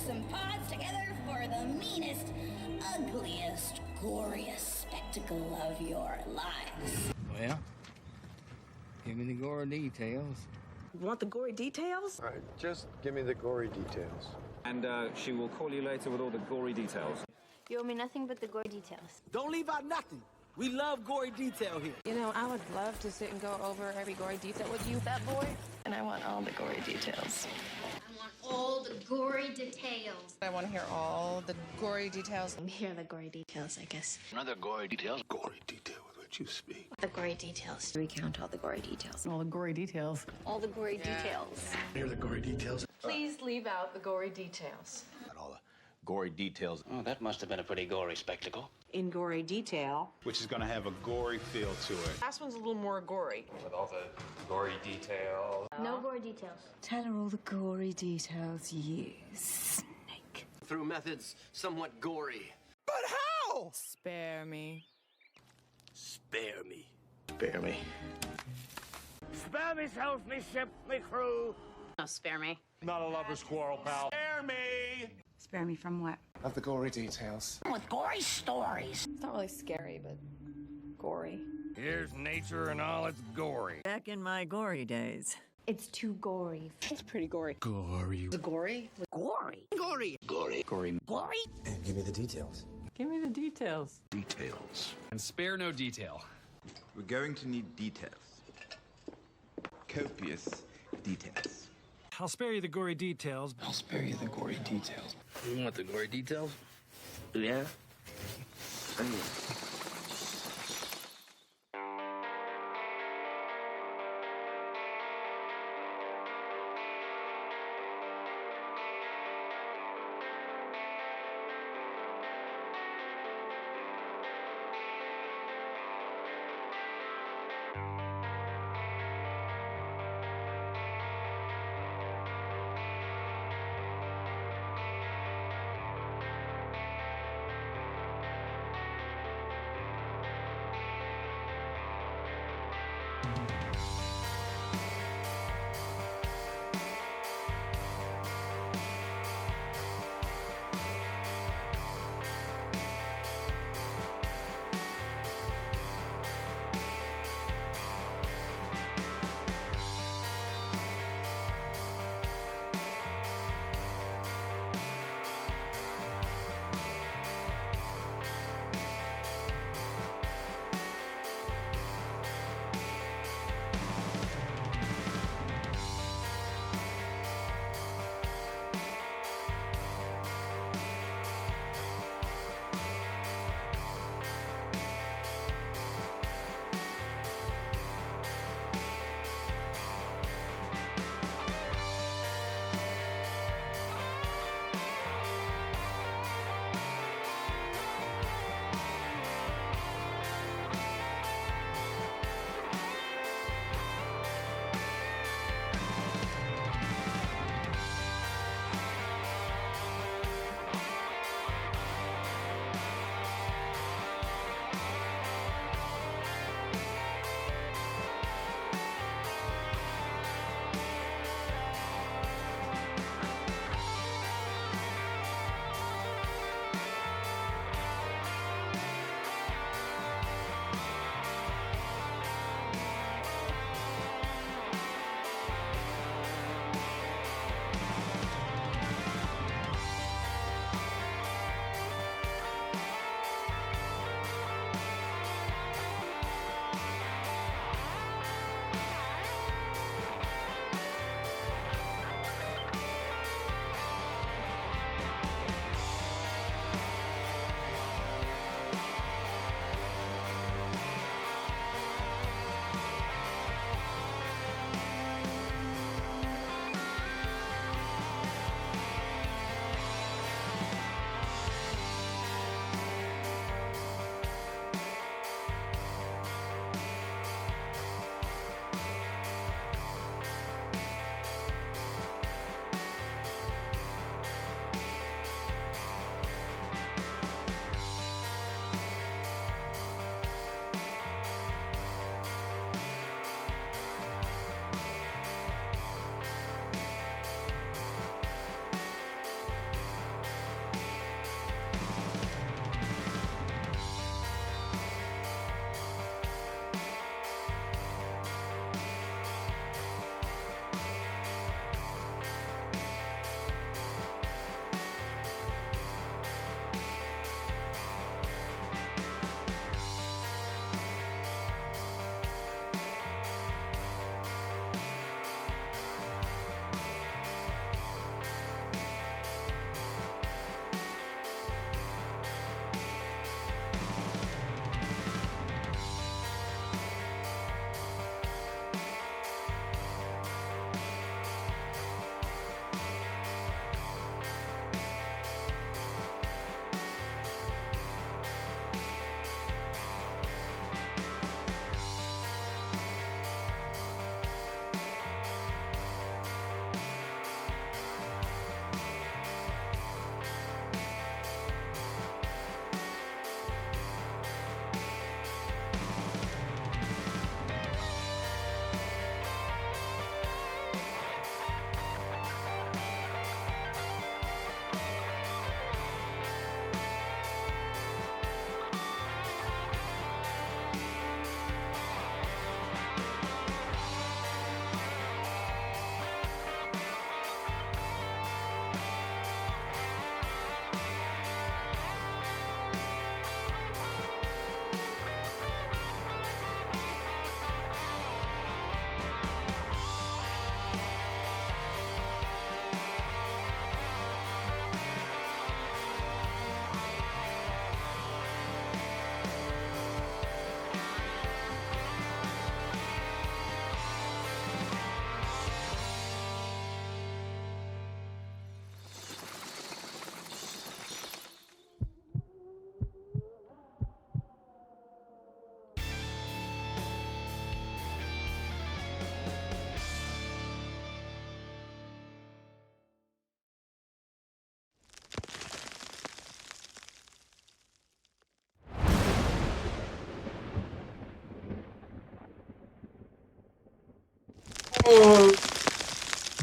some paws together for the meanest, ugliest, goriest spectacle of your lives. Well, give me the gory details. You want the gory details? All right, just give me the gory details. And she will call you later with all the gory details. You owe me nothing but the gory details. Don't leave out nothing. We love gory detail here. You know, I would love to sit and go over every gory detail with you, that boy. And I want all the gory details. I want all the gory details. I want to hear all the gory details. Here are the gory details, I guess. Another gory details. Gory detail with which you speak. The gory details. Recount all the gory details. All the gory details. All the gory details. Here are the gory details. Please leave out the gory details. Not all the gory details. Oh, that must have been a pretty gory spectacle. In gory detail. Which is going to have a gory feel to it. Last one's a little more gory. With all the gory details. No gory details. Tell her all the gory details, you snake. Through methods somewhat gory. But how? Spare me. Spare me. Spare me. Spare myself, me ship, me crew. No, spare me. Not a lover's quarrel, pal. Spare me! Spare me from what? Of the gory details. With gory stories. It's not really scary, but gory. Here's nature and all its gory. Back in my gory days. It's too gory. It's pretty gory. Gory. The gory? Gory. Gory. Gory. Gory. Gory? And give me the details. Give me the details. Details. And spare no detail. We're going to need details. Copious details. I'll spare you the gory details. I'll spare you the gory details. You want the gory details? Yeah?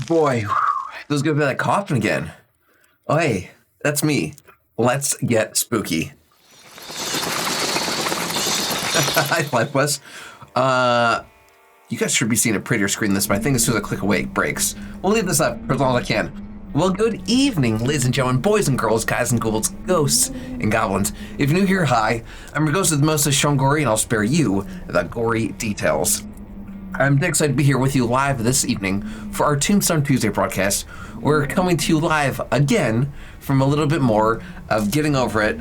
Boy, feels good to be like coughing again. Oh, hey, that's me. Let's get spooky. Hi, Flypus. You guys should be seeing a prettier screen than this, but I think as soon as I click away, it breaks. We'll leave this up for as long as I can. Well, good evening, ladies and gentlemen, boys and girls, guys and ghouls, ghosts and goblins. If you're new here, hi. I'm your ghost of the most shown gory, and I'll spare you the gory details. I'm excited to be here with you live this evening for our Tombstone Tuesday broadcast. We're coming to you live again from a little bit more of Getting Over It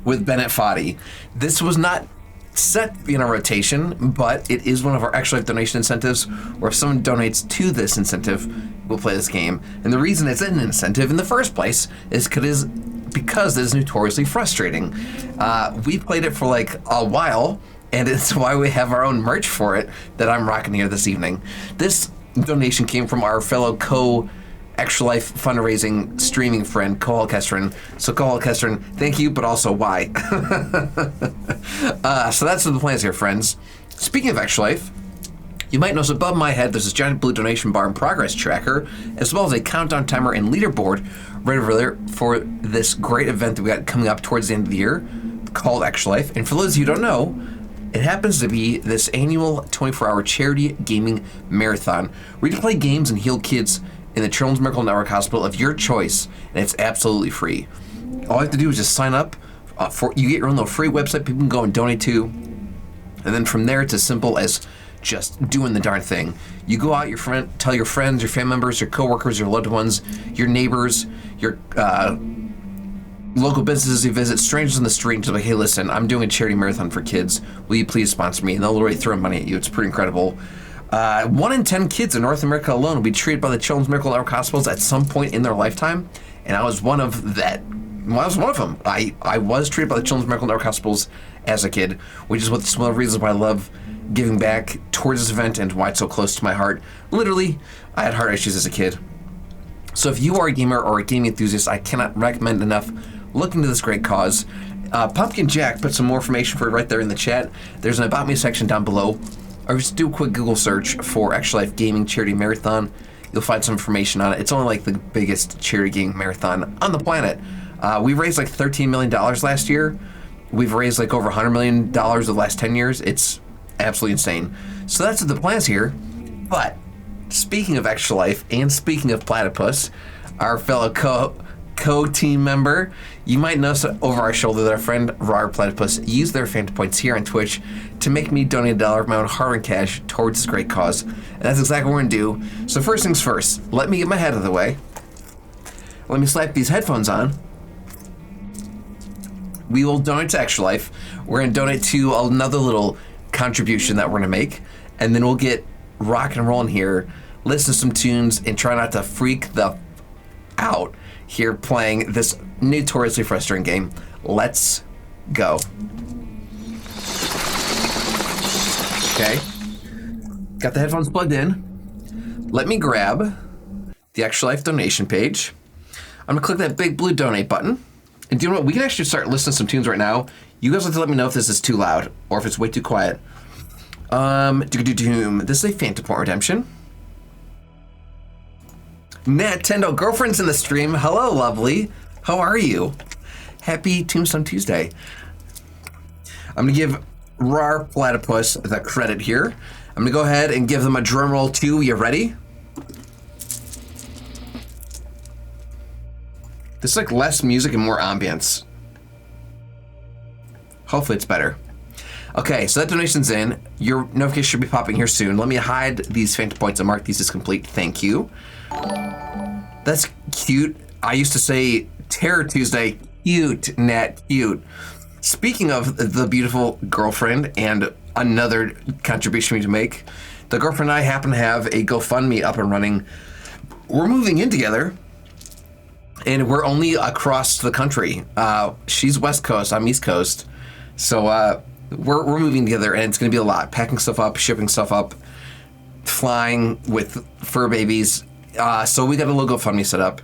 with Bennett Foddy. This was not set to be in a rotation, but it is one of our extra life donation incentives, where if someone donates to this incentive, we'll play this game. And the reason it's an incentive in the first place is because it is notoriously frustrating. We played it for like a while, and it's why we have our own merch for it that I'm rocking here this evening. This donation came from our fellow Extra Life fundraising streaming friend, Kohal Kesrin. So Kohal Kesrin, thank you, but also why? So that's the plans here, friends. Speaking of Extra Life, you might notice above my head there's this giant blue donation bar and progress tracker, as well as a countdown timer and leaderboard right over there for this great event that we got coming up towards the end of the year called Extra Life. And for those of you who don't know, it happens to be this annual 24-hour charity gaming marathon where you can play games and heal kids in the Children's Miracle Network Hospital of your choice, and it's absolutely free. All you have to do is just sign up. You get your own little free website people can go and donate to, and then from there it's as simple as just doing the darn thing. You go out, tell your friends, your family members, your coworkers, your loved ones, your neighbors, your local businesses you visit, strangers on the street, and just like, hey, listen, I'm doing a charity marathon for kids. Will you please sponsor me? And they'll literally throw money at you. It's pretty incredible. 1 in 10 kids in North America alone will be treated by the Children's Miracle Network hospitals at some point in their lifetime, and I was one of them. I was treated by the Children's Miracle Network hospitals as a kid, which is one of the reasons why I love giving back towards this event and why it's so close to my heart. Literally, I had heart issues as a kid. So if you are a gamer or a gaming enthusiast, I cannot recommend enough look into this great cause. Pumpkin Jack put some more information for it right there in the chat. There's an About Me section down below. Or just do a quick Google search for Extra Life Gaming Charity Marathon. You'll find some information on it. It's only like the biggest charity gaming marathon on the planet. We raised like $13 million last year. We've raised like over $100 million the last 10 years. It's absolutely insane. So that's the plans here. But speaking of Extra Life and speaking of Platypus, our fellow co-team member, you might notice over our shoulder that our friend Rar Platypus used their Phantom Points here on Twitch to make me donate $1 of my own hard-earned cash towards this great cause. And that's exactly what we're gonna do. So first things first, let me get my head out of the way. Let me slap these headphones on. We will donate to Extra Life. We're gonna donate to another little contribution that we're gonna make, and then we'll get rock and rolling here, listen to some tunes, and try not to freak the out here playing this notoriously frustrating game. Let's go. Okay. Got the headphones plugged in. Let me grab the Extra Life donation page. I'm gonna click that big blue donate button. And do you know what? We can actually start listening to some tunes right now. You guys have to let me know if this is too loud or if it's way too quiet. This is a Phantom Point Redemption. Nintendo girlfriend's in the stream. Hello, lovely. How are you? Happy Tombstone Tuesday. I'm gonna give Rar Platypus the credit here. I'm gonna go ahead and give them a drum roll too. You ready? This is like less music and more ambience. Hopefully it's better. Okay, so that donation's in. Your notification should be popping here soon. Let me hide these Phantom Points and mark these as complete. Thank you. That's cute. I used to say Terror Tuesday. Cute, Nat, cute. Speaking of the beautiful girlfriend and another contribution we need to make, the girlfriend and I happen to have a GoFundMe up and running. We're moving in together, and we're only across the country. She's West Coast, I'm East Coast. So we're moving together, and it's going to be a lot. Packing stuff up, shipping stuff up, flying with fur babies. So we got a little GoFundMe set up.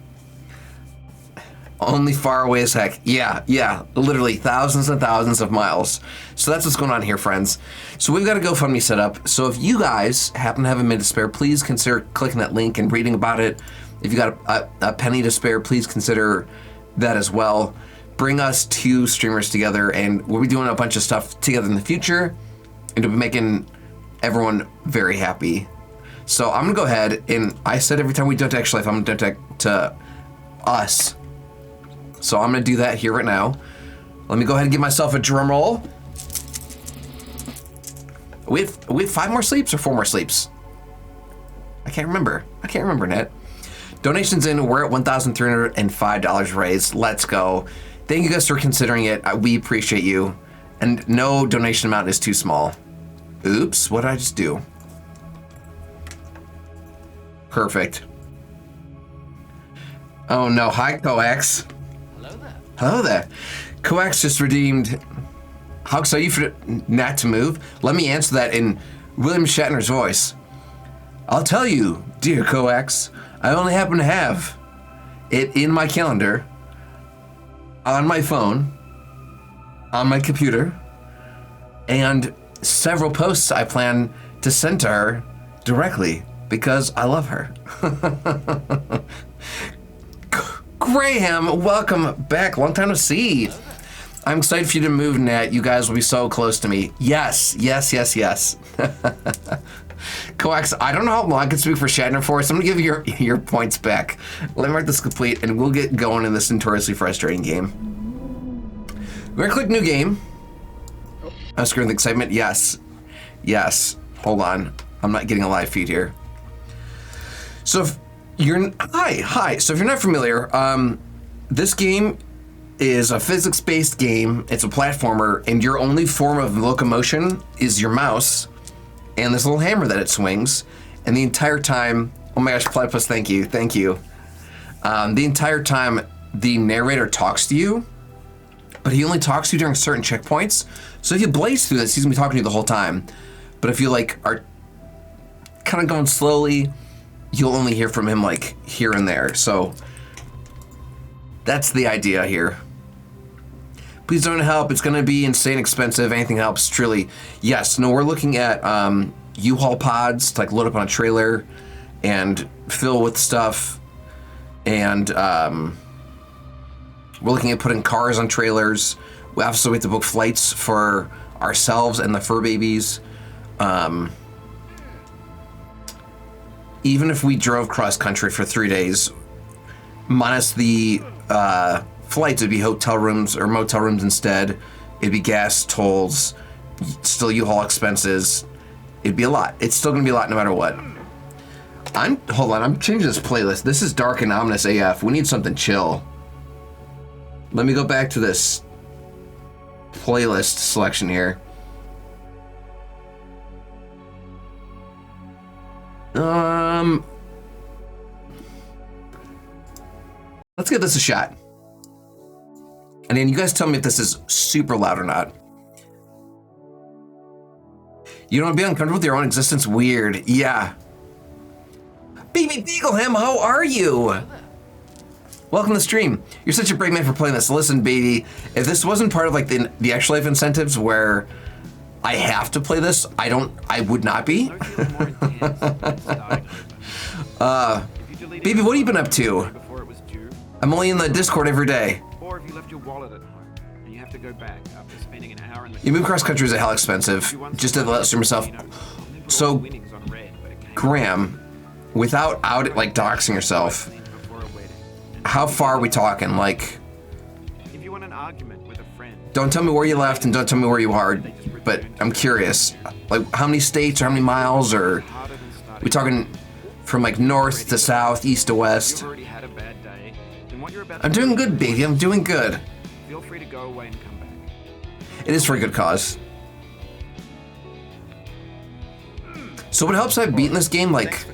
Only far away as heck. Yeah, literally thousands and thousands of miles. So that's what's going on here, friends. So we've got a GoFundMe set up. So if you guys happen to have a minute to spare, please consider clicking that link and reading about it. If you got a penny to spare, please consider that as well. Bring us 2 streamers together, and we'll be doing a bunch of stuff together in the future, and we'll be making everyone very happy. So I'm gonna go ahead, and I said every time we donate to Extra Life, I'm gonna donate to us. So I'm gonna do that here right now. Let me go ahead and give myself a drum roll. We have 5 more sleeps or 4 more sleeps? I can't remember, Ned. Donations in, we're at $1,305 raised. Let's go. Thank you guys for considering it. We appreciate you. And no donation amount is too small. Oops, what did I just do? Perfect. Oh no, hi Coax. Hello there. Coax just redeemed. How excited are you for Nat to move? Let me answer that in William Shatner's voice. I'll tell you, dear Coax, I only happen to have it in my calendar, on my phone, on my computer, and several posts I plan to send to her directly because I love her. Graham, welcome back. Long time to see. I'm excited for you to move, Nat. You guys will be so close to me. Yes. Coax, I don't know how long I can speak for Shatner for, so I'm gonna give you your points back. Let me mark this complete, and we'll get going in this notoriously frustrating game. We're gonna click new game. I'm screwing the excitement. Yes. Hold on. I'm not getting a live feed here. So if you're hi. So if you're not familiar, this game is a physics-based game. It's a platformer, and your only form of locomotion is your mouse and this little hammer that it swings. And the entire time, oh my gosh, Platypus, thank you. The entire time, the narrator talks to you, but he only talks to you during certain checkpoints. So if you blaze through this, he's gonna be talking to you the whole time. But if you like are kind of going slowly, you'll only hear from him like here and there. So that's the idea here. Please don't help. It's gonna be insane expensive. Anything helps, truly. Yes, no, we're looking at U-Haul pods to like load up on a trailer and fill with stuff. And we're looking at putting cars on trailers. We also have to book flights for ourselves and the fur babies. Even if we drove cross country for 3 days, minus the flights, it'd be hotel rooms or motel rooms instead. It'd be gas, tolls, still U-Haul expenses. It'd be a lot. It's still gonna be a lot no matter what. Hold on, I'm changing this playlist. This is dark and ominous AF. We need something chill. Let me go back to this playlist selection here. Let's give this a shot. And then you guys tell me if this is super loud or not. You don't want to be uncomfortable with your own existence? Weird. Yeah. Baby Beagleham, how are you? Welcome to the stream. You're such a brave man for playing this. Listen, baby, if this wasn't part of like the Extra Life incentives where I have to play this, I would not be. Baby, what have you been up to? I'm only in the Discord every day. Or if you left your wallet at home and you have to go back after spending an hour in the You move cross country is a hell expensive. Just to let yourself. So, Graham, without like doxing yourself, how far are we talking? Like, if you want an argument with a friend, don't tell me where you left and don't tell me where you are, but I'm curious. Like, how many states or how many miles, or we talking from like north to south, east to west? I'm doing good, baby. I'm doing good. Feel free to go away and come back. It is for a good cause. So what helps I've beaten this game, like,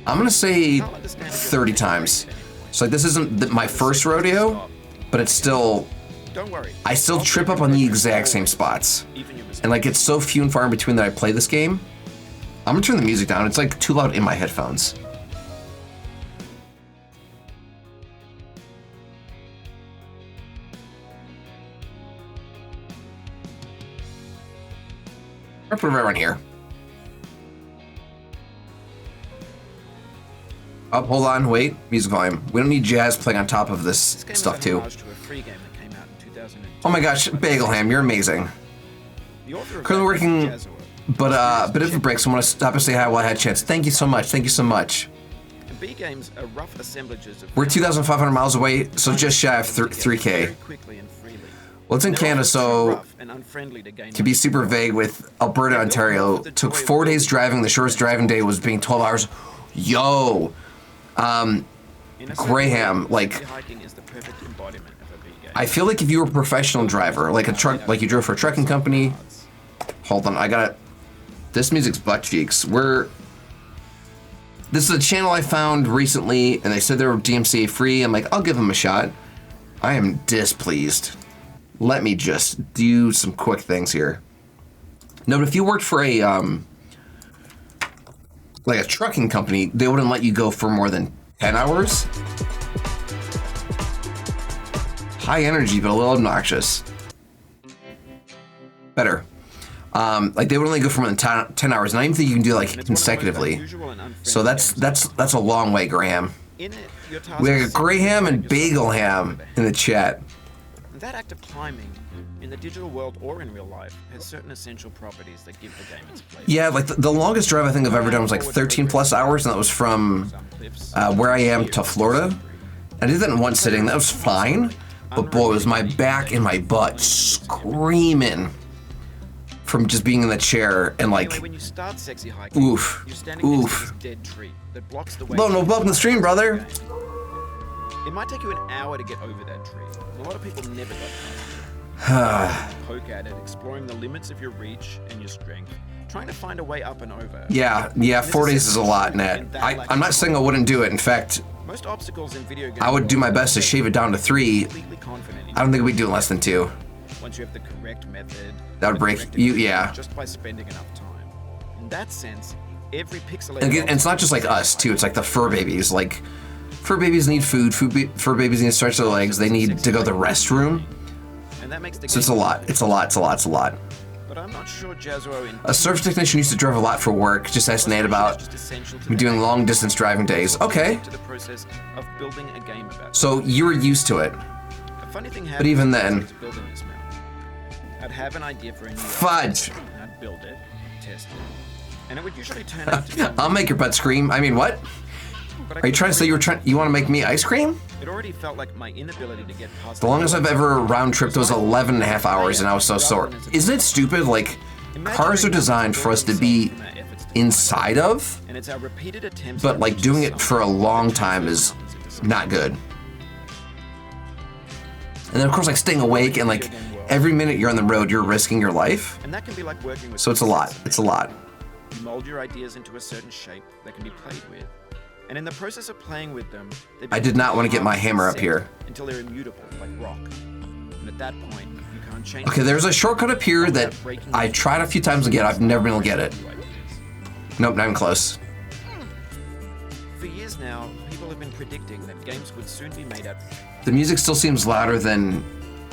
I'm gonna say 30 times. So like, this isn't my first rodeo, but it's still, I still trip up on the exact same spots. And like, it's so few and far in between that I play this game. I'm gonna turn the music down. It's like too loud in my headphones. I'll put it right around here. Oh, hold on, wait. Music volume. We don't need jazz playing on top of this stuff too. Oh my gosh, Bagelham, you're amazing. Currently working, but a bit of a break, so I want to stop and say hi while I had a chance. Thank you so much. Thank you so much. B games are rough assemblages of. We're 2,500 miles away, so just shy of 3K. Well, it's in Canada, so to be super vague with Alberta, Ontario, took 4 days driving. The shortest driving day was being 12 hours. Yo, Graham, like, I feel like if you were a professional driver, like a truck, like you drove for a trucking company. Hold on, I gotta. This music's butt cheeks. This is a channel I found recently, and they said they were DMCA free. I'm like, I'll give them a shot. I am displeased. Let me just do some quick things here. No, but if you worked for a like a trucking company, they wouldn't let you go for more than 10 hours. High energy, but a little obnoxious. Better. Like they would only go for more than 10 hours, and I even think you can do like consecutively. So that's a long way, Graham. We got Graham and Bagelham in the chat. That act of climbing, in the digital world or in real life, has certain essential properties that give the game its place. Yeah, like the longest drive I think I've ever done was like 13 plus hours, and that was from where I am to Florida. I did that in one sitting. That was fine, but boy, was my back and my butt screaming from just being in the chair and like, when you start sexy hiking, oof, you're standing next to this dead tree that blocks the way. No welcome to the stream, brother. It might take you an hour to get over that tree. A lot of people never got past it. Poke at it, exploring the limits of your reach and your strength, trying to find a way up and over. Yeah, 4 days is a lot, Nat. I'm not saying I wouldn't do it. In fact, most obstacles in video games, I would do my best to shave it down to 3. I don't think we'd do it less than 2. Once you have the correct method, that would break you, yeah. Just by spending enough time. In that sense, every pixelated. And again, it's not just like us too. It's like the fur babies. Like, fur babies need food. Fur babies need to stretch their legs. They need to go to the restroom. And that makes the so it's a lot. It's a lot. But I'm not sure Jazzuo a service technician used to drive a lot for work. Just asked Nate about me doing long distance driving days. Okay. To the process of building a game about. So you were used to it. A funny thing but even then, building this map, I'd have an idea for a new fudge. And I'd build it, test it, and it would usually turn out to be. I'll make your butt scream. I mean, what? Are you trying to say you want to make me ice cream? It already felt like my inability to get past. The longest I've ever round tripped was 11.5 hours, and I was so sore. Isn't it stupid? Like, cars are designed for us to be inside of, and it's our repeated attempts, but like doing it for a long time is not good. And then of course, like staying awake and like every minute you're on the road, you're risking your life. And that can be like working with. So it's a lot. It's a lot. You mold your ideas into a certain shape that can be played with. And in the process of playing with them, I did not want to get my hammer up here. Until they're immutable, like rock. And at that point, you can't change. Okay, there's a shortcut up here that I tried a few times to get. I've never been able to get it. Nope, not even close. For years now, people have been predicting that games would soon be made out. The music still seems louder than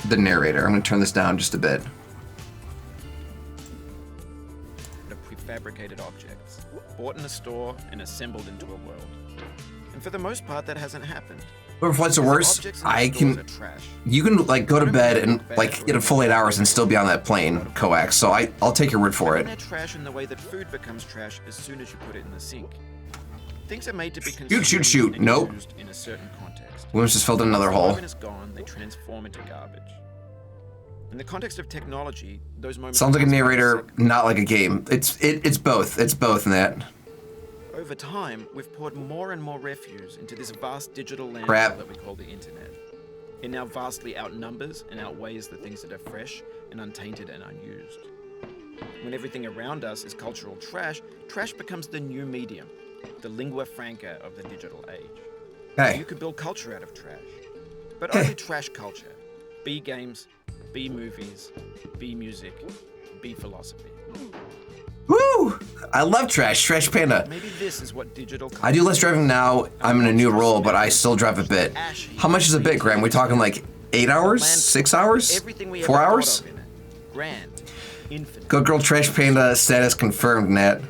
the narrator. I'm gonna turn this down just a bit. Of prefabricated objects, bought in a store and assembled into a world. And for the most part, that hasn't happened. Whoever flights are worse, you can like go to bed and like get a full 8 hours and still be on that plane, coax. So I'll take your word for it. They're trash in the way that food becomes trash as soon as you put it in the sink. Things are made to be consumed Shoot. and Nope. used in a certain context. Williams just filled in another hole. When it's gone, they transform into garbage. In the context of technology, those moments sounds like a narrator, not like a game. It's both. It's both in that. Over time, we've poured more and more refuse into this vast digital landfill that we call the internet. It now vastly outnumbers and outweighs the things that are fresh and untainted and unused. When everything around us is cultural trash, trash becomes the new medium, the lingua franca of the digital age. Hey. You could build culture out of trash, but only trash culture. B games, B movies, B music, B philosophy. Woo! I love trash. Trash Panda. Maybe this is what digital. I do less driving now. I'm in a new role, but I still drive a bit. How much is a bit, Graham? We talking like 8 hours? 6 hours? 4 hours? Grand. Infinite. Good girl trash panda status confirmed, Nat.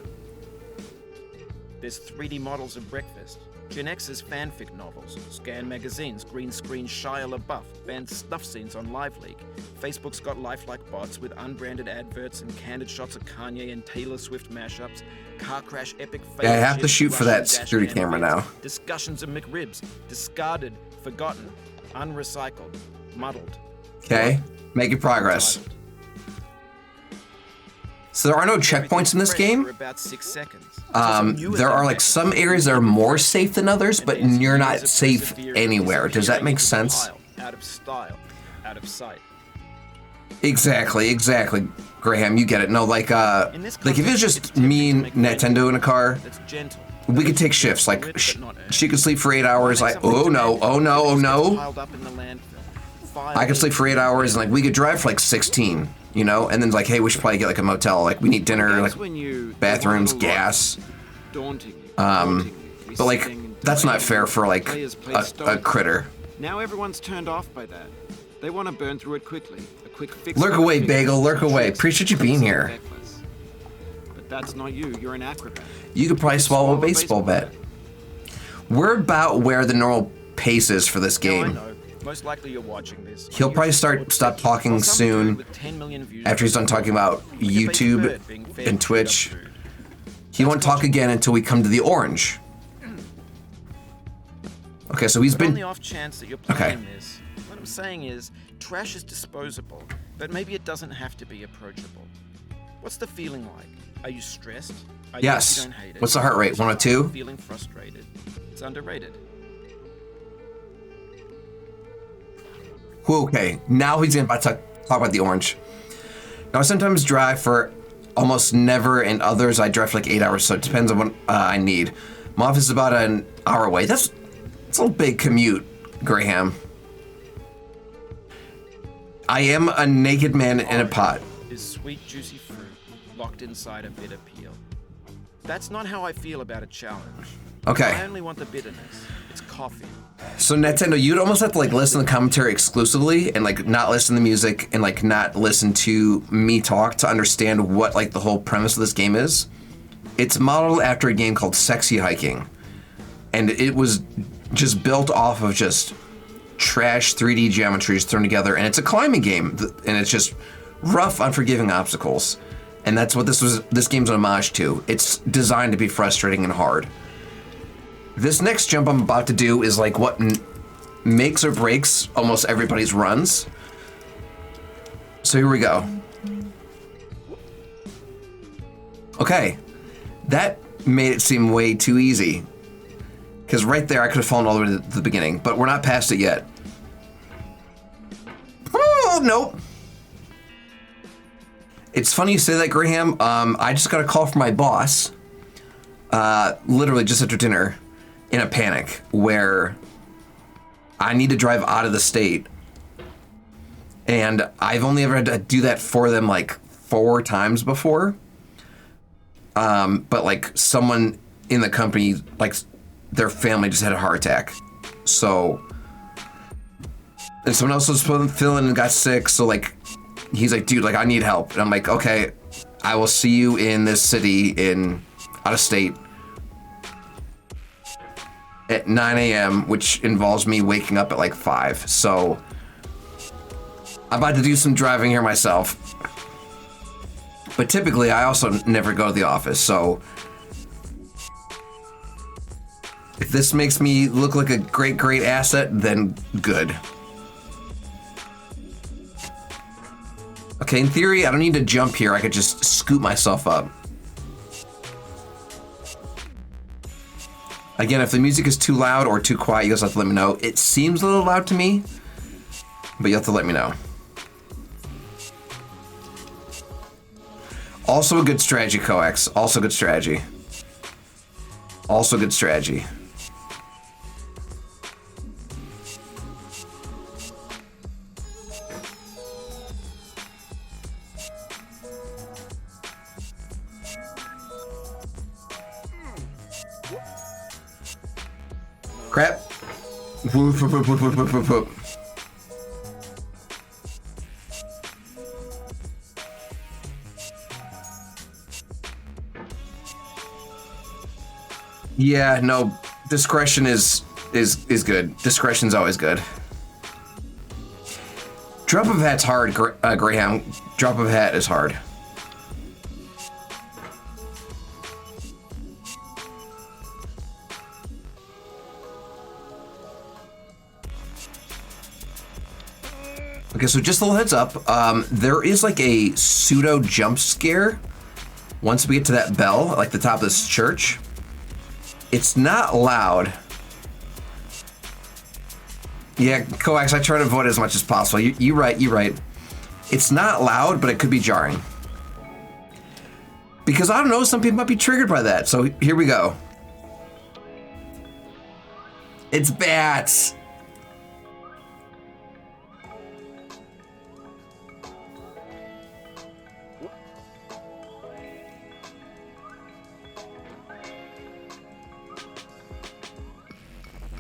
There's 3D models of breakfast, Gen X's fanfic novels, scan magazines, green screen Shia LaBeouf, banned snuff scenes on LiveLeak. Facebook's got lifelike bots with unbranded adverts and candid shots of Kanye and Taylor Swift mashups, car crash epic fail. Yeah, I have to shit, shoot for Russian that security dash camera cam now. events, discussions of McRibs, discarded, forgotten, unrecycled, muddled. Okay, making progress. So there are no checkpoints in this game. For about 6 seconds. There are like some areas that are more safe than others, but you're not safe anywhere. Does that make sense? Out of style, out of sight. Exactly, Graham, you get it. No, like if it was just me and Nintendo in a car, we could take shifts. Like she could sleep for 8 hours. Like, oh no. I could sleep for 8 hours, and like we could drive for like 16. You know, and then like, hey, we should probably get like a motel. Like we need dinner, like bathrooms, gas. But like that's not fair for like a critter. Now everyone's turned off by that. They want to burn through it quickly. A quick fix. Lurk away, Bagel. Lurk away. Appreciate you being here. But that's not you. You're an acrobat. You could probably swallow a baseball bat. We're about where the normal pace is for this game. Most likely you're watching this. He'll probably stop talking soon after he's done talking about YouTube and Twitch. He won't talk again until we come to the orange. Okay, so he's been... On the off chance that you're playing this, what I'm saying is, trash is disposable, but maybe it doesn't have to be approachable. What's the feeling like? Are you stressed? Yes. You don't hate it? What's the heart rate? 102? Feeling frustrated. It's underrated. Okay, now he's about to talk about the orange. Now I sometimes drive for almost never, and others I drive for like 8 hours, so it depends on what I need. My office is about an hour away. That's a little big commute, Graham. I am a naked man in a pot. Is sweet, juicy fruit locked inside a bitter peel. That's not how I feel about a challenge. Okay. I only want the bitterness. It's coffee. So Nintendo, you'd almost have to like listen to the commentary exclusively and like not listen to music and like not listen to me talk to understand what like the whole premise of this game is. It's modeled after a game called Sexy Hiking, and it was just built off of just trash 3D geometries thrown together, and it's a climbing game, and it's just rough, unforgiving obstacles, and that's what this game's an homage to. It's designed to be frustrating and hard. This next jump I'm about to do is like what makes or breaks almost everybody's runs. So here we go. Okay, that made it seem way too easy. Because right there I could have fallen all the way to the beginning, but we're not past it yet. Oh, nope. It's funny you say that, Graham. I just got a call from my boss, literally just after dinner, in a panic, where I need to drive out of the state. And I've only ever had to do that for them like 4 times before. But like someone in the company, like their family just had a heart attack. So, and someone else was feeling and got sick. So like, he's like, dude, like I need help. And I'm like, okay, I will see you in this city out of state at 9 a.m., which involves me waking up at like 5. So I'm about to do some driving here myself. But typically I also never go to the office, so if this makes me look like a great asset, then good. Okay, in theory, I don't need to jump here. I could just scoop myself up. Again, if the music is too loud or too quiet, you guys have to let me know. It seems a little loud to me, but you have to let me know. Also a good strategy, Coax. Also good strategy. Also good strategy. Crap. Whoop, whoop, whoop, whoop, whoop, whoop, whoop. Yeah, no, discretion is good. Discretion's always good. Drop of hat's hard, Greyhound. Drop of hat is hard. Okay, so just a little heads up. There is like a pseudo jump scare once we get to that bell, like the top of this church. It's not loud. Yeah, Coax, I try to avoid it as much as possible. You're right. It's not loud, but it could be jarring. Because I don't know, some people might be triggered by that. So here we go. It's bats.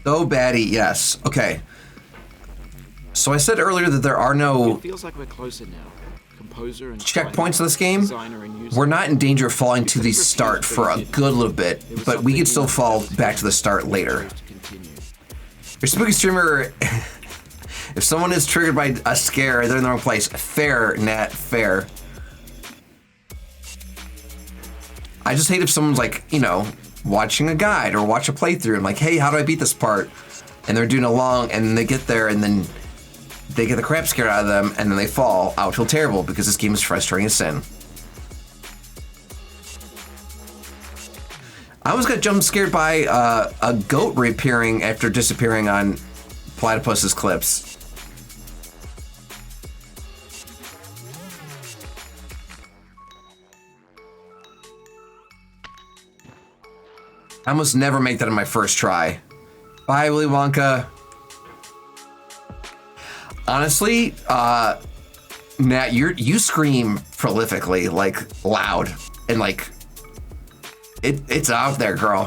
So batty, yes. Okay. So I said earlier that there are no It feels like we're closer now. Composer and checkpoints in this game. We're not in danger of falling to the start for a good little bit, but we could still fall back to the start later. Your spooky streamer, if someone is triggered by a scare, they're in the wrong place. Fair, Nat, fair. I just hate if someone's like, you know, watching a guide or watch a playthrough and like, hey, how do I beat this part? And they're doing along and they get there and then they get the crap scared out of them and then they fall. I would feel terrible because this game is frustrating as sin. I almost got jump scared by a goat reappearing after disappearing on Platypus's clips. I almost never make that in my first try. Bye, Willy Wonka. Honestly, Nat, you scream prolifically, like loud, and like it's out there, girl.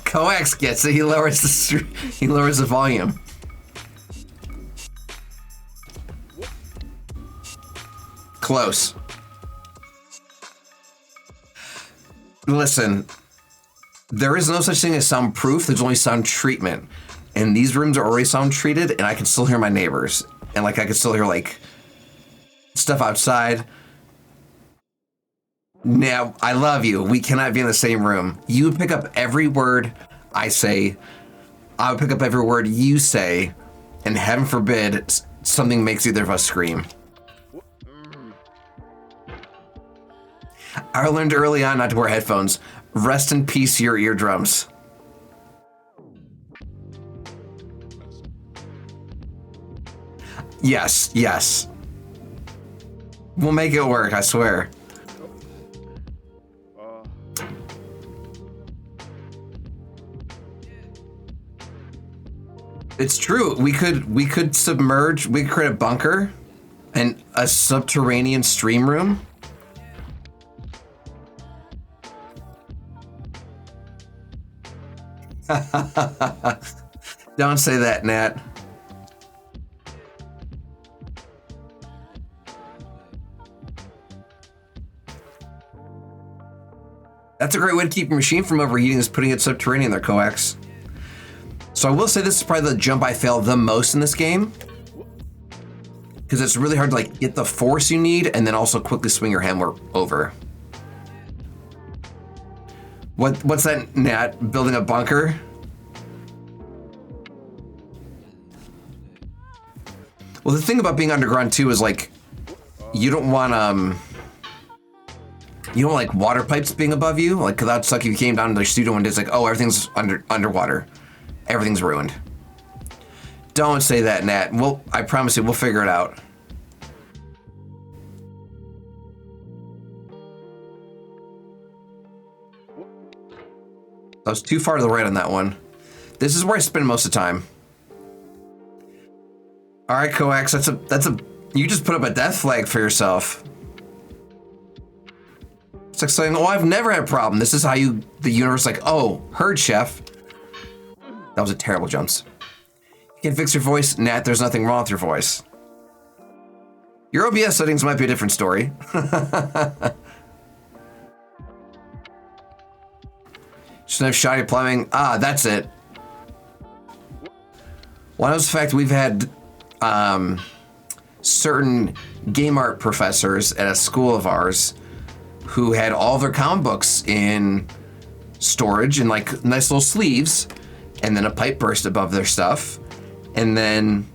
Coax gets it. He lowers the volume. Close. Listen, there is no such thing as soundproof. There's only sound treatment. And these rooms are already sound treated, and I can still hear my neighbors. And like I can still hear like stuff outside. Now, I love you. We cannot be in the same room. You would pick up every word I say. I would pick up every word you say. And heaven forbid something makes either of us scream. I learned early on not to wear headphones. Rest in peace, your eardrums. Yes. We'll make it work, I swear. It's true. We could submerge, we could create a bunker and a subterranean stream room. Don't say that, Nat. That's a great way to keep your machine from overheating, is putting it subterranean there, Coax. So I will say this is probably the jump I fail the most in this game, because it's really hard to like get the force you need and then also quickly swing your hammer over. What's that, Nat? Building a bunker? Well, the thing about being underground too is like, you don't want like water pipes being above you. Like, cause that'd suck if you came down to the studio and it's like, oh, everything's underwater. Everything's ruined. Don't say that, Nat. I promise you, we'll figure it out. I was too far to the right on that one. This is where I spend most of the time. All right, Coax, you just put up a death flag for yourself. It's like saying, oh, I've never had a problem. This is how the universe like, oh, heard, chef. That was a terrible jumps. You can fix your voice. Nat, there's nothing wrong with your voice. Your OBS settings might be a different story. Shouldn't have shoddy plumbing. Ah, that's it. One was the fact we've had certain game art professors at a school of ours who had all their comic books in storage in like nice little sleeves, and then a pipe burst above their stuff, and then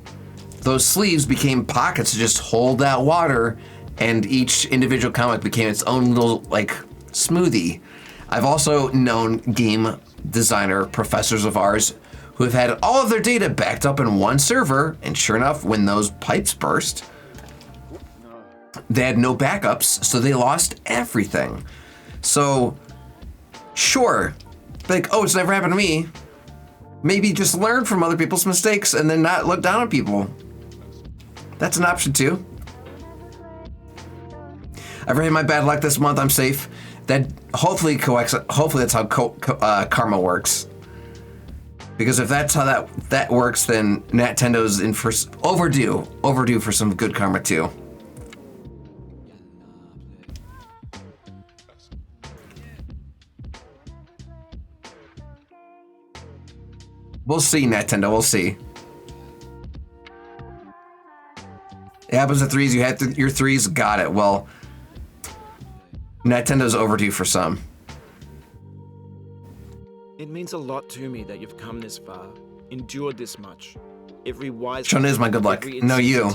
those sleeves became pockets to just hold that water, and each individual comic became its own little like smoothie. I've also known game designer professors of ours who have had all of their data backed up in one server, and sure enough, when those pipes burst, they had no backups, so they lost everything. So, sure, like, oh, it's never happened to me. Maybe just learn from other people's mistakes and then not look down on people. That's an option too. I've had my bad luck this month, I'm safe. That hopefully that's how karma works. Because if that's how that works, then Nintendo's in for overdue for some good karma too. We'll see, Nintendo. We'll see. It happens to threes. You had your threes. Got it. Well, Nintendo's overdue for some. It means a lot to me that you've come this far, endured this much. Every wise. Sean is my good luck. No, you.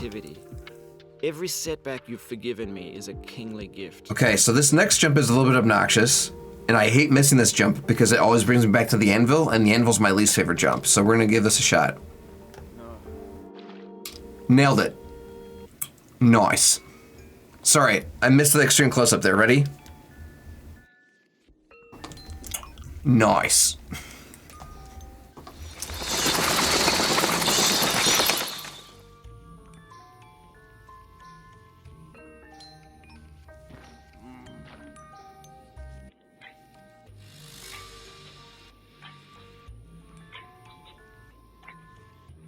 Every setback you've forgiven me is a kingly gift. Okay, so this next jump is a little bit obnoxious, and I hate missing this jump because it always brings me back to the anvil, and the anvil's my least favorite jump. So we're gonna give this a shot. Nailed it. Nice. Sorry, I missed the extreme close-up there. Ready? Nice.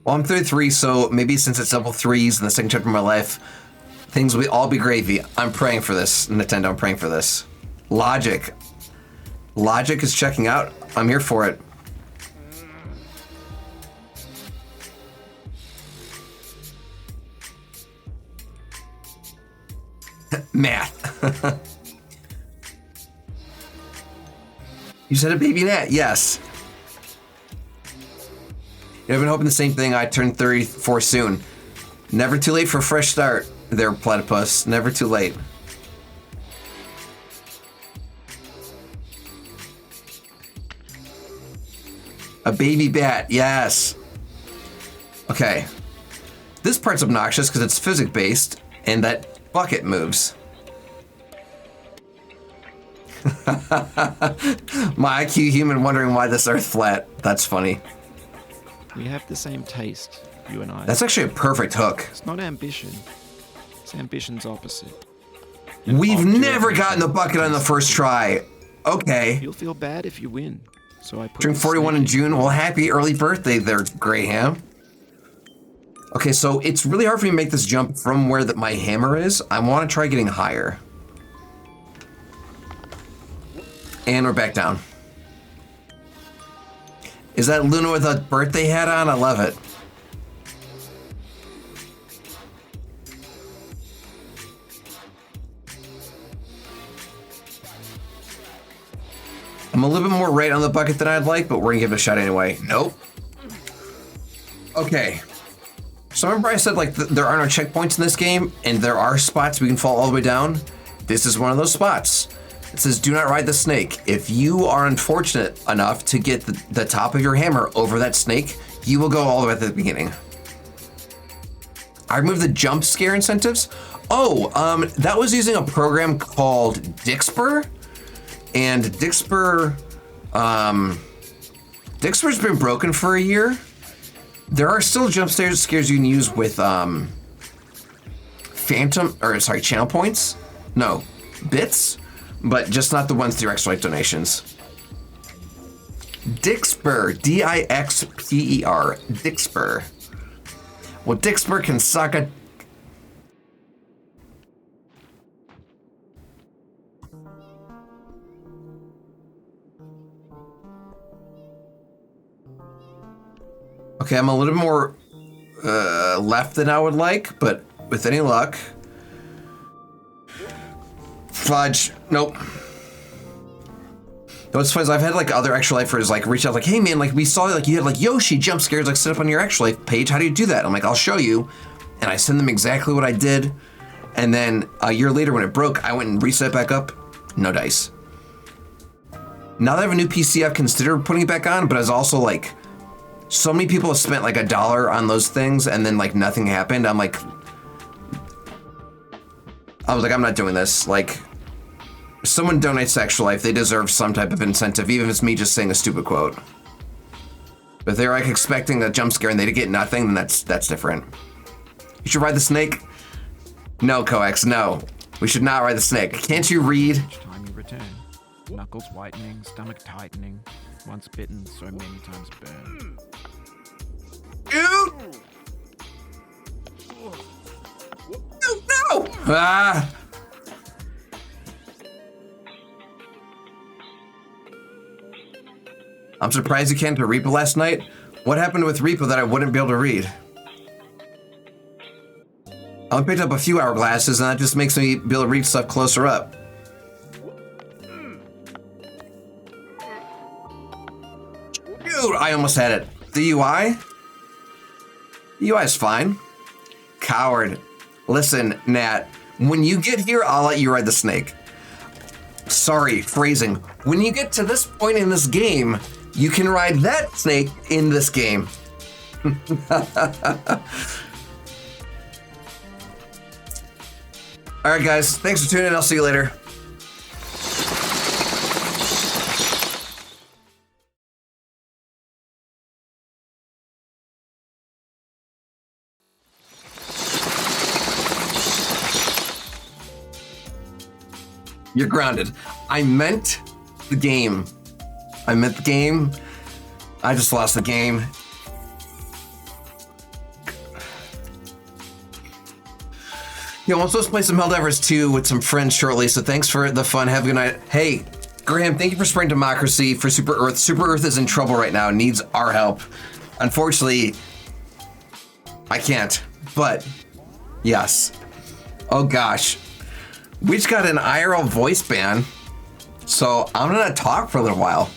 Well, I'm 33, so maybe since it's double threes in the second chapter of my life, things will all be gravy. I'm praying for this, Nintendo. I'm praying for this. Logic. Logic is checking out. I'm here for it. Math. You said a baby gnat. Yes. I've been hoping the same thing. I turned 34 soon. Never too late for a fresh start there, platypus. Never too late. A baby bat, yes. Okay. This part's obnoxious because it's physics-based, and that bucket moves. My IQ human wondering why this earth flat. That's funny. We have the same taste, you and I. That's actually a perfect hook. It's not ambition. It's ambition's opposite. We've never gotten the bucket on the first try. Okay. You'll feel bad if you win. So I put Turn 41 in June. Well, happy early birthday there, Graham. Okay, so it's really hard for me to make this jump from where my hammer is. I want to try getting higher. And we're back down. Is that Luna with a birthday hat on? I love it. I'm a little bit more right on the bucket than I'd like, but we're gonna give it a shot anyway. Nope. Okay. So remember I said like there are no checkpoints in this game, and there are spots we can fall all the way down? This is one of those spots. It says, do not ride the snake. If you are unfortunate enough to get the top of your hammer over that snake, you will go all the way at the beginning. I removed the jump scare incentives. Oh, that was using a program called Dixper. And Dixper's been broken for a year. There are still jump scares you can use with channel points. No, bits. But just not the ones through extra life donations. Dixper, D-I-X-P-E-R, Dixper. Well, Dixper can suck a... Okay, I'm a little more left than I would like, but with any luck. Fudge. Nope. What's funny is I've had like other Extra Lifers like reach out like, hey man, like we saw like you had like Yoshi jump scares like set up on your Extra Life page. How do you do that? I'm like, I'll show you. And I send them exactly what I did. And then a year later when it broke, I went and reset it back up. No dice. Now that I have a new PC, I've considered putting it back on, but it's also like, so many people have spent like $1 on those things and then like nothing happened. I was like, I'm not doing this. Like, if someone donates to Extra Life, they deserve some type of incentive, even if it's me just saying a stupid quote. But if they're like expecting a jump scare and they get nothing, then that's different. You should ride the snake. No, Coax, no. We should not ride the snake. Can't you read? Each time you return, knuckles whitening, stomach tightening, once bitten, so many times burned. Dude! No! Ah! I'm surprised you came to Reaper last night. What happened with Reaper that I wouldn't be able to read? I only picked up a few hourglasses, and that just makes me be able to read stuff closer up. Dude, I almost had it. The UI? The UI is fine. Coward. Listen, Nat, when you get here, I'll let you ride the snake. Sorry, phrasing. When you get to this point in this game, you can ride that snake in this game. All right, guys. Thanks for tuning in. I'll see you later. You're grounded. I meant the game. I meant the game. I just lost the game. Yo, I'm supposed to play some Helldivers 2 with some friends shortly, so thanks for the fun. Have a good night. Hey, Graham, thank you for spreading democracy for Super Earth. Super Earth is in trouble right now, needs our help. Unfortunately, I can't, but yes. Oh gosh. We just got an IRL voice ban, so I'm gonna talk for a little while.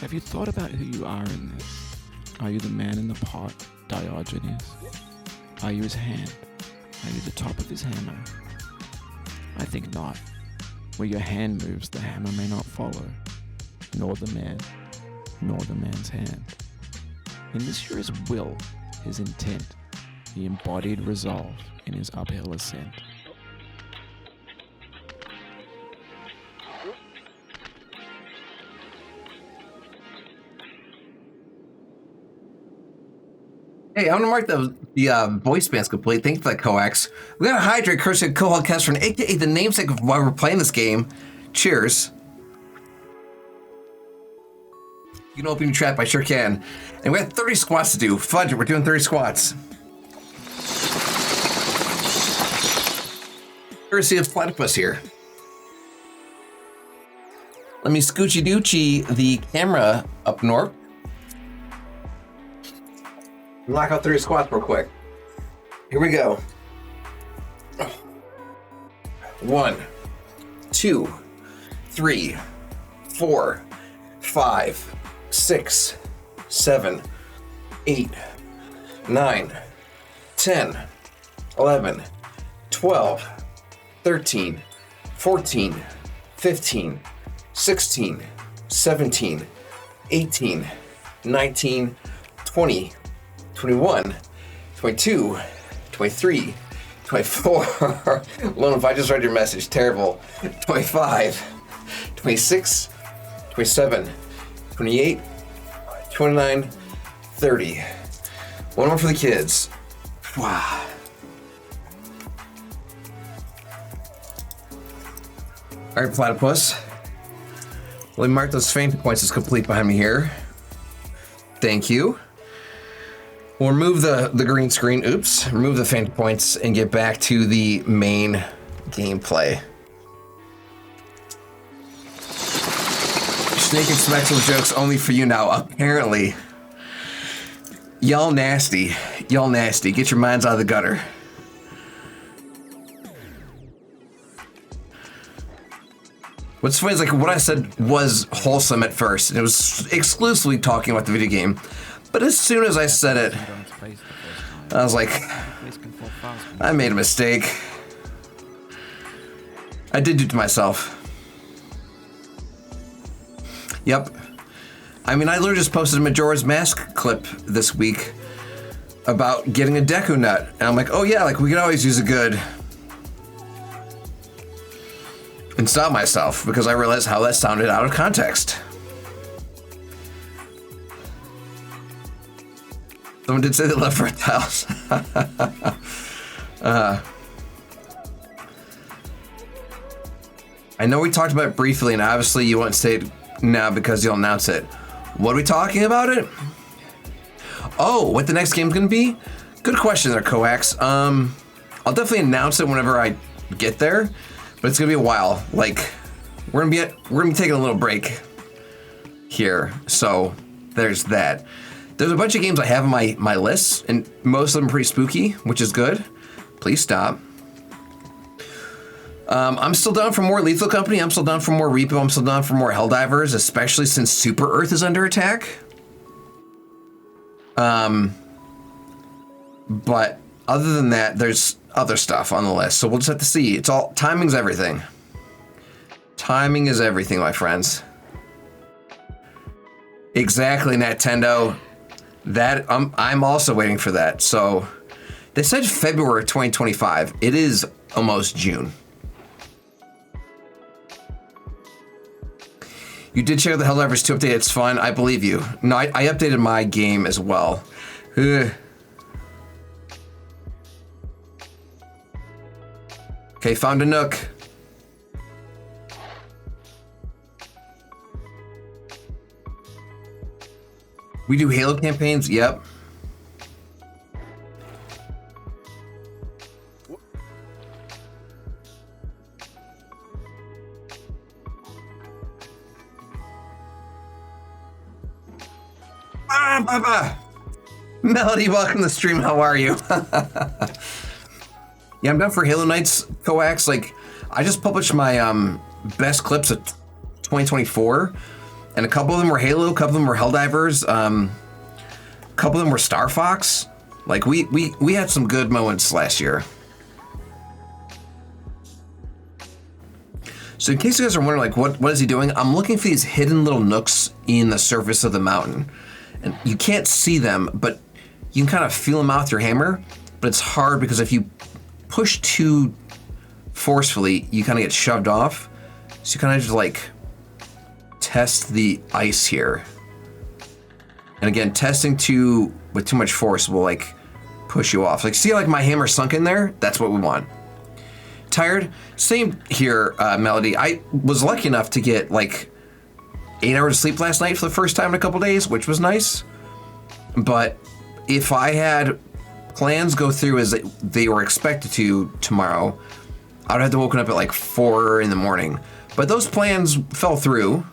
Have you thought about who you are in this? Are you the man in the pot, Diogenes? Are you his hand? Are you the top of his hammer? I think not. Where your hand moves, the hammer may not follow, nor the man, nor the man's hand. And this you're his will, his intent, the embodied resolve in his uphill ascent. Hey, I'm gonna mark the voice bands complete. Thank you for that, Coax. We got a hydrate cursor Kohal Kesrin, aka the namesake of why we're playing this game. Cheers. You can open your trap, I sure can. And we got 30 squats to do. Fudge it, we're doing 30 squats. Courtesy of Platypus here. Let me scoochy doochie the camera up north. Knock out 30 squats real quick. Here we go. 1, 2, 3, 4, 5, 6, 7, 8, 9, 10, 11, 12, 13, 14, 15, 16, 17, 18, 19, 20, 21, 22, 23, 24. Lone, if I just read your message, terrible. 25, 26, 27, 28, 29, 30. One more for the kids. Wow. All right, Platypus. Let me mark those faint points as complete behind me here. Thank you. We'll remove the green screen, oops, remove the faint points and get back to the main gameplay. Snake and Smexical jokes only for you now, apparently. Y'all nasty. Y'all nasty. Get your minds out of the gutter. What's funny is like what I said was wholesome at first, and it was exclusively talking about the video game. But as soon as I said it, I was like, I made a mistake. I did do it to myself. Yep. I mean, I literally just posted a Majora's Mask clip this week about getting a Deku Nut. And I'm like, oh yeah, like we could always use a good... And stop myself because I realized how that sounded out of context. Someone did say they love reptiles. I know we talked about it briefly, and obviously you won't say it now because you'll announce it. What are we talking about it? Oh, what the next game's gonna be? Good question there, Coax. I'll definitely announce it whenever I get there, but it's gonna be a while. Like, we're gonna be taking a little break here, so there's that. There's a bunch of games I have on my list, and most of them are pretty spooky, which is good. Please stop. I'm still down for more Lethal Company. I'm still down for more Repo. I'm still down for more Helldivers, especially since Super Earth is under attack. But other than that, there's other stuff on the list, so we'll just have to see. It's all, timing's everything. Timing is everything, my friends. Exactly, Nintendo. That I'm also waiting for that. So they said February 2025. It is almost June. You did share the Helldivers 2 update. It's fun. I believe you. No, I updated my game as well. Ugh. Okay, found a nook. We do Halo campaigns? Yep. Melody, welcome to the stream. How are you? Yeah, I'm down for Halo Nights, Coax. Like, I just published my best clips of 2024. And a couple of them were Halo, a couple of them were Helldivers, a couple of them were Star Fox. Like, we had some good moments last year. So in case you guys are wondering, like, what is he doing? I'm looking for these hidden little nooks in the surface of the mountain. And you can't see them, but you can kind of feel them out with your hammer. But it's hard because if you push too forcefully, you kind of get shoved off. So you kind of just, like, test the ice here. And again, testing with too much force will, like, push you off. Like, see, like, my hammer sunk in there? That's what we want. Tired? Same here, Melody. I was lucky enough to get like 8 hours of sleep last night for the first time in a couple days, which was nice. But if I had plans go through as they were expected to tomorrow, I would have to woken up at like 4 in the morning. But those plans fell through.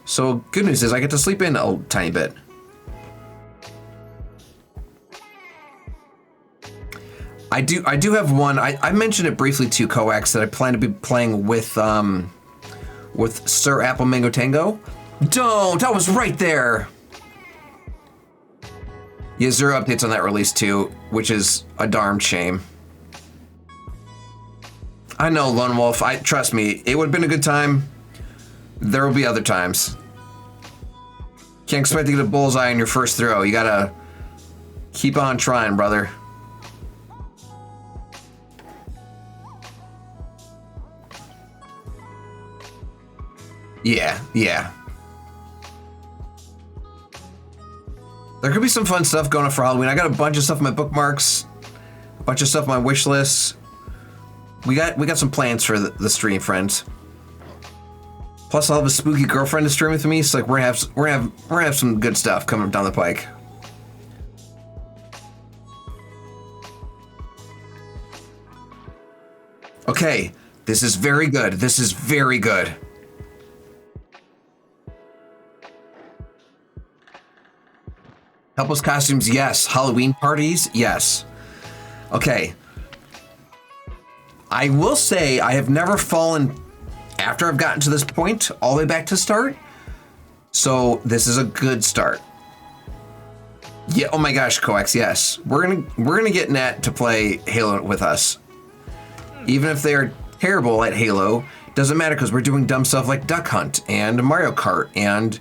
So good news is I get to sleep in a tiny bit. I do have one. I mentioned it briefly to Coax that I plan to be playing with Sir Apple Mango Tango. Don't! I was right there! Yeah, 0 updates on that release too, which is a darn shame. I know, Lone Wolf. Trust me, it would have been a good time. There will be other times. Can't expect to get a bullseye on your first throw. You gotta keep on trying, brother. Yeah. There could be some fun stuff going on for Halloween. I got a bunch of stuff in my bookmarks, a bunch of stuff on my wish list. We got some plans for the stream, friends. Plus, I'll have a spooky girlfriend to stream with me, so like we're gonna have some good stuff coming down the pike. Okay, this is very good. This is very good. Helpless costumes, yes. Halloween parties, yes. Okay. I will say I have never fallen after I've gotten to this point all the way back to start. So this is a good start. Yeah, oh my gosh, Coax, yes. We're gonna get Nat to play Halo with us. Even if they're terrible at Halo, doesn't matter because we're doing dumb stuff like Duck Hunt and Mario Kart and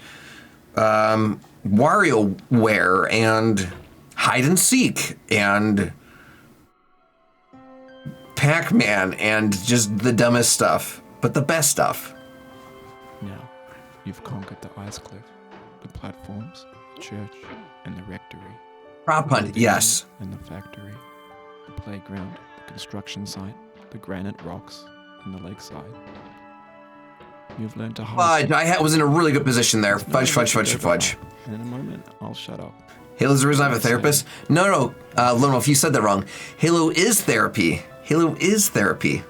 WarioWare and hide and seek and Pac-Man and just the dumbest stuff, but the best stuff. Now, you've conquered the ice cliff, the platforms, the church, and the rectory. Prop hunt, yes. And the factory, the playground, the construction site, the granite rocks, and the lakeside. You've learned to hide. I was in a really good position there. Fudge. And in a moment, I'll shut up. Halo's the reason I have a therapist? No, Lone Wolf, you said that wrong. Halo is therapy. Halo is therapy.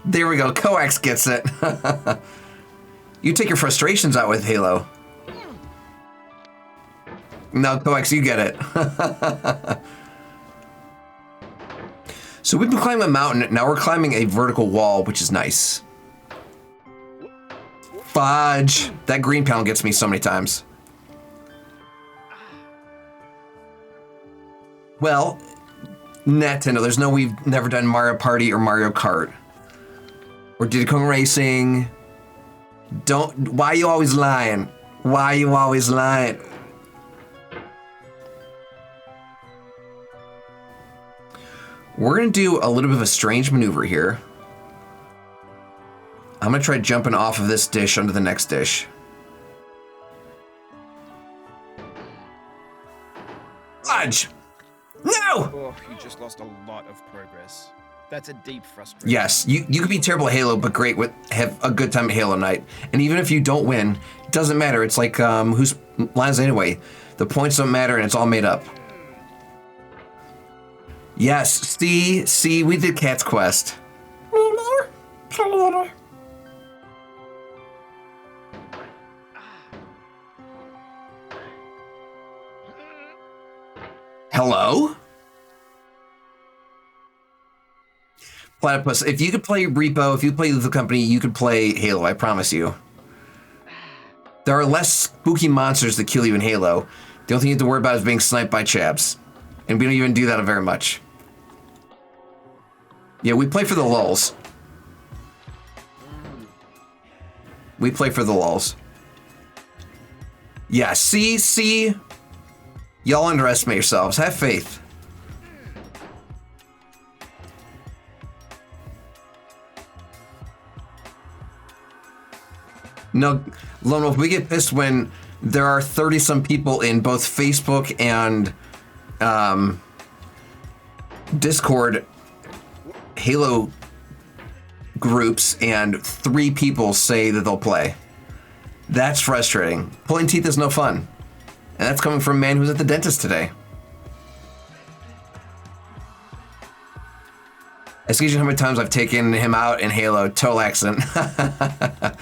There we go. Coax gets it. You take your frustrations out with Halo. No, Coax, you get it. So we've been climbing a mountain. Now we're climbing a vertical wall, which is nice. Fudge. That green panel gets me so many times. Well, Nintendo, there's no we've never done Mario Party or Mario Kart. Or Diddy Kong Racing. Why are you always lying? Why are you always lying? We're gonna do a little bit of a strange maneuver here. I'm gonna try jumping off of this dish onto the next dish. Fudge! No! Oh, you just lost a lot of progress. That's a deep frustration. Yes, you could be terrible at Halo, but great have a good time at Halo night. And even if you don't win, it doesn't matter. It's like whose lines anyway. The points don't matter, and it's all made up. Yes, see, we did Cat's Quest. Hello? Platypus, if you could play Repo, if you play the company, you could play Halo, I promise you. There are less spooky monsters that kill you in Halo. The only thing you have to worry about is being sniped by chabs. And we don't even do that very much. Yeah, we play for the lulz. We play for the lulz. Yeah, see? Y'all underestimate yourselves. Have faith. No, Lone Wolf, we get pissed when there are 30-some people in both Facebook and Discord Halo groups and 3 people say that they'll play. That's frustrating. Pulling teeth is no fun. And that's coming from a man who's at the dentist today. Excuse me how many times I've taken him out in Halo, total accident. I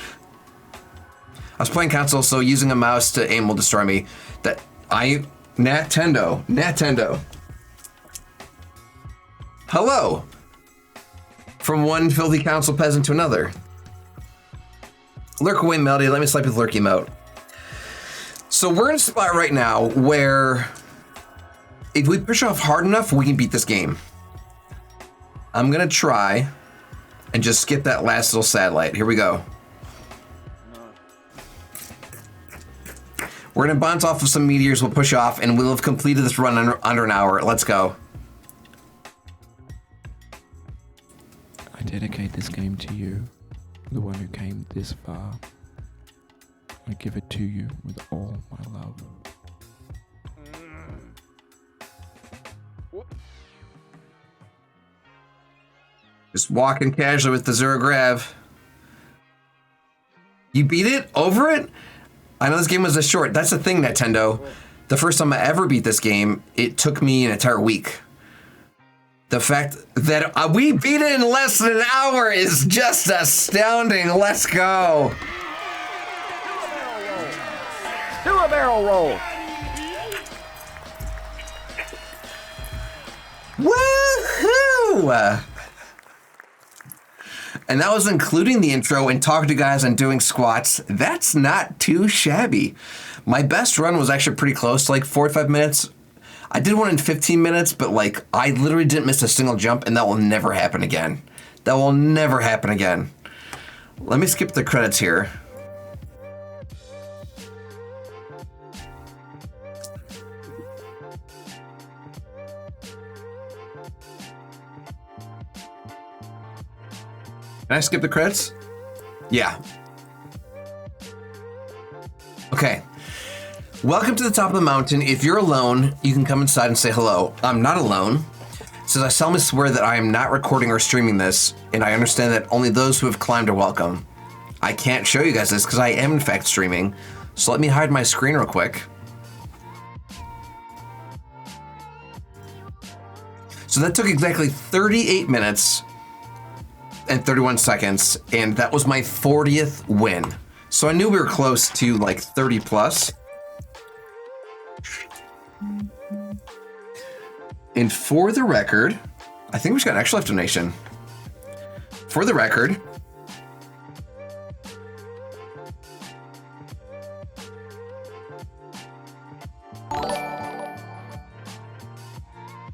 was playing console, so using a mouse to aim will destroy me. Nintendo. Hello. From one filthy console peasant to another. Lurk away, Melody. Let me slap with Lurk emote. So we're in a spot right now where if we push off hard enough, we can beat this game. I'm gonna try and just skip that last little satellite. Here we go. We're gonna bounce off of some meteors, we'll push off, and we'll have completed this run under an hour. Let's go. I dedicate this game to you, the one who came this far. I give it to you with all my love. Just walking casually with the zero grav. You beat it? Over it? I know this game was a short. That's the thing, Nintendo. The first time I ever beat this game, it took me an entire week. The fact that we beat it in less than an hour is just astounding. Let's go. Do a barrel roll. Woohoo! And that was including the intro and talking to guys and doing squats. That's not too shabby. My best run was actually pretty close, like 45 minutes. I did one in 15 minutes, but like I literally didn't miss a single jump, and that will never happen again. That will never happen again. Let me skip the credits here. Can I skip the credits? Yeah. Okay. Welcome to the top of the mountain. If you're alone, you can come inside and say hello. I'm not alone. Since I solemnly swear that I am not recording or streaming this, and I understand that only those who have climbed are welcome. I can't show you guys this because I am in fact streaming. So let me hide my screen real quick. So that took exactly 38 minutes and 31 seconds, and that was my 40th win. So I knew we were close to like 30 plus. And for the record, I think we just got an extra life donation. For the record,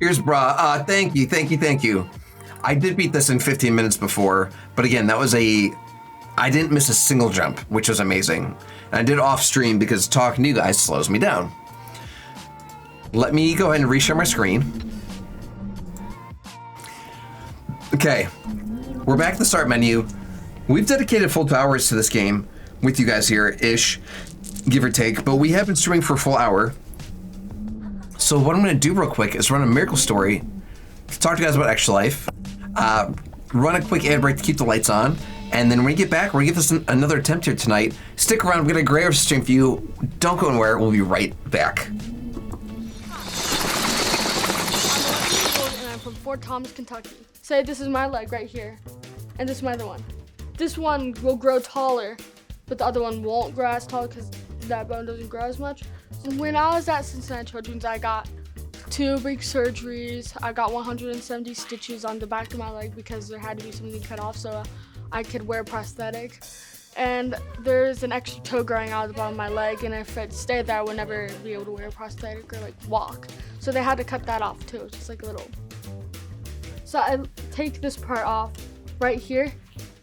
here's Bra. Thank you. I did beat this in 15 minutes before, but again, that was I didn't miss a single jump, which was amazing. And I did off stream because talking to you guys slows me down. Let me go ahead and reshare my screen. Okay, we're back at the start menu. We've dedicated full 2 hours to this game with you guys here-ish, give or take, but we have been streaming for a full hour. So what I'm gonna do real quick is run a miracle story, talk to you guys about Extra Life, run a quick ad break to keep the lights on, and then when we get back, we're gonna give this another attempt here tonight. Stick around, we're gonna grab a stream for you. Don't go anywhere, we'll be right back. And I'm from Fort Thomas, Kentucky. Say this is my leg right here, and this is my other one. This one will grow taller, but the other one won't grow as tall because that bone doesn't grow as much. When I was at Cincinnati Children's, I got 2 big surgeries. I got 170 stitches on the back of my leg because there had to be something cut off so I could wear a prosthetic. and there's an extra toe growing out of the bottom of my leg, and if it stayed there, I would never be able to wear a prosthetic or like walk. So they had to cut that off too, just like a little. So I take this part off right here,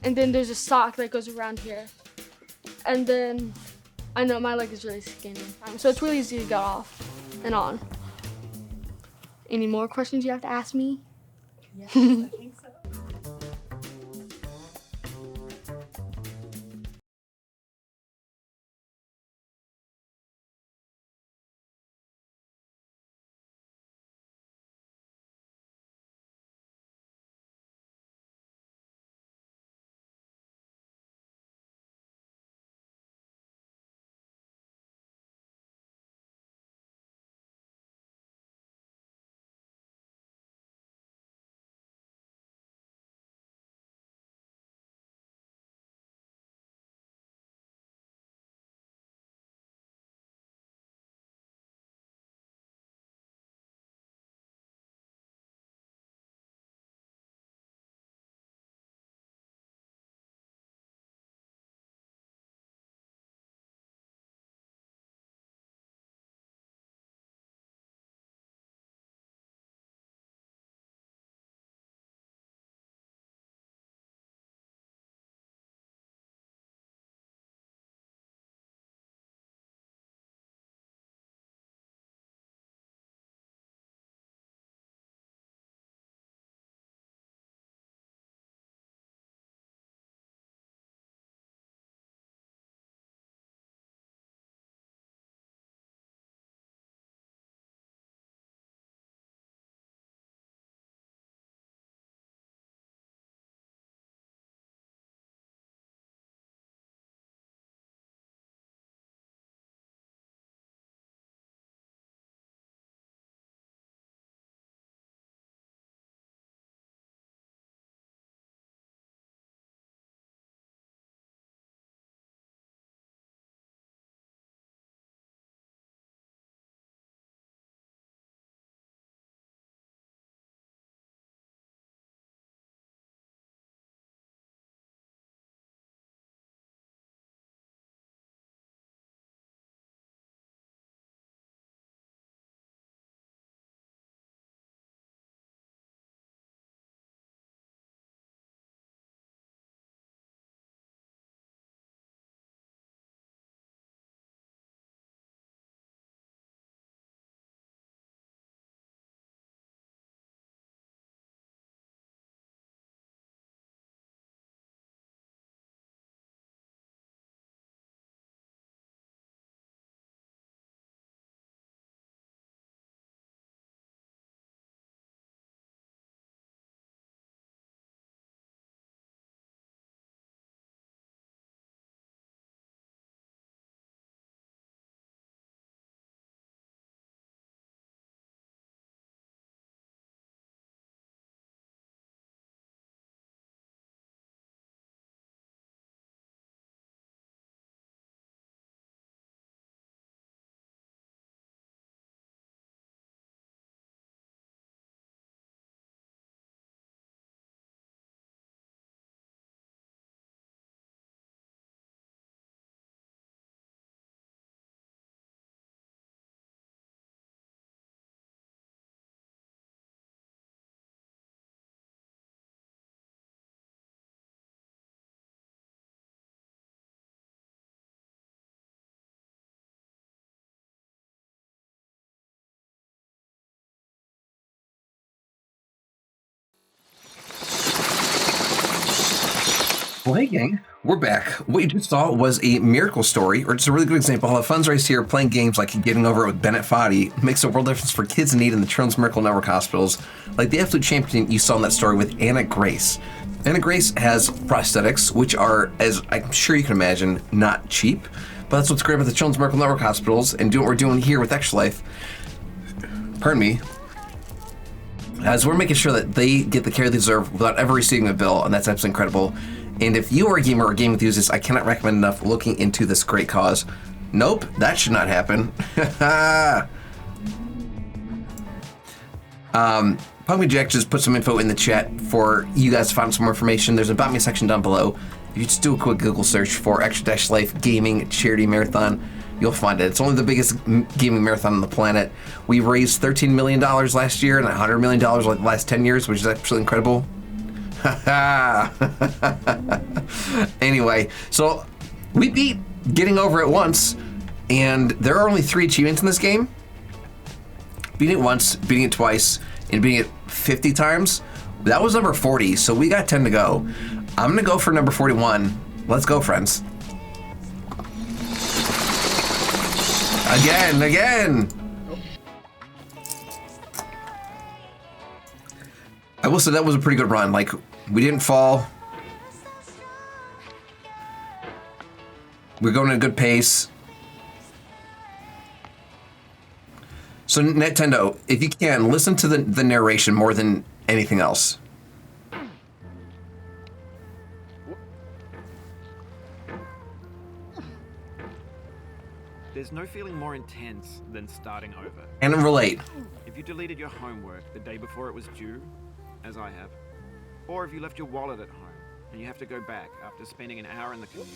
and then there's a sock that goes around here. And then, I know my leg is really skinny, so it's really easy to get off and on. Any more questions you have to ask me? Yes, I think so. Well, hey gang, we're back. What you just saw was a miracle story, or just a really good example of how funds raised here playing games like Getting Over It with Bennett Foddy makes a world difference for kids in need in the Children's Miracle Network hospitals, like the absolute champion you saw in that story with Anna Grace. Anna Grace has prosthetics, which are, as I'm sure you can imagine, not cheap, but that's what's great about the Children's Miracle Network hospitals and doing what we're doing here with Extra Life. Pardon me. As we're making sure that they get the care they deserve without ever receiving a bill, and that's absolutely incredible. And if you are a gamer or game enthusiast, I cannot recommend enough looking into this great cause. Nope, that should not happen. Punk Me Jack just put some info in the chat for you guys to find some more information. There's an About Me section down below. If you just do a quick Google search for Extra-Life Gaming Charity Marathon, you'll find it. It's only the biggest gaming marathon on the planet. We raised $13 million last year and $100 million like the last 10 years, which is actually incredible. Anyway, so we beat Getting Over It once, and there are only 3 achievements in this game. Beating it once, beating it twice, and beating it 50 times. That was number 40, so we got 10 to go. I'm gonna go for number 41. Let's go, friends. Again. I will say that was a pretty good run. Like, we didn't fall. We're going at a good pace. So Nintendo, if you can, listen to the narration more than anything else. There's no feeling more intense than starting over. And relate. If you deleted your homework the day before it was due, as I have, or if you left your wallet at home and you have to go back after spending an hour in the commute.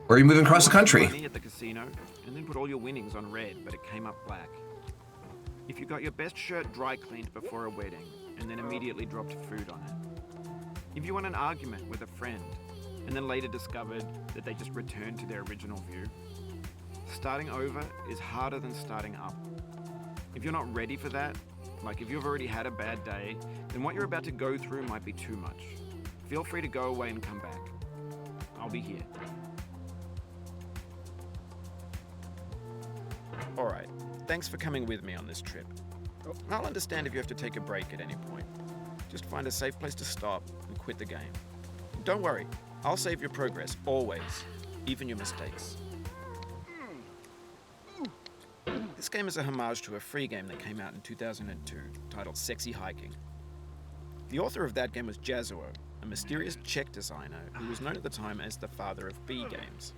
Or you're moving across the country. Money at the casino and then put all your winnings on red, but it came up black. If you got your best shirt dry cleaned before a wedding and then immediately dropped food on it. If you won an argument with a friend and then later discovered that they just returned to their original view. Starting over is harder than starting up. If you're not ready for that, like if you've already had a bad day, then what you're about to go through might be too much. Feel free to go away and come back. I'll be here. Alright, thanks for coming with me on this trip. I'll understand if you have to take a break at any point. Just find a safe place to stop and quit the game. Don't worry, I'll save your progress, always, even your mistakes. This game is a homage to a free game that came out in 2002, titled Sexy Hiking. The author of that game was Jazuo, a mysterious Czech designer who was known at the time as the father of B games.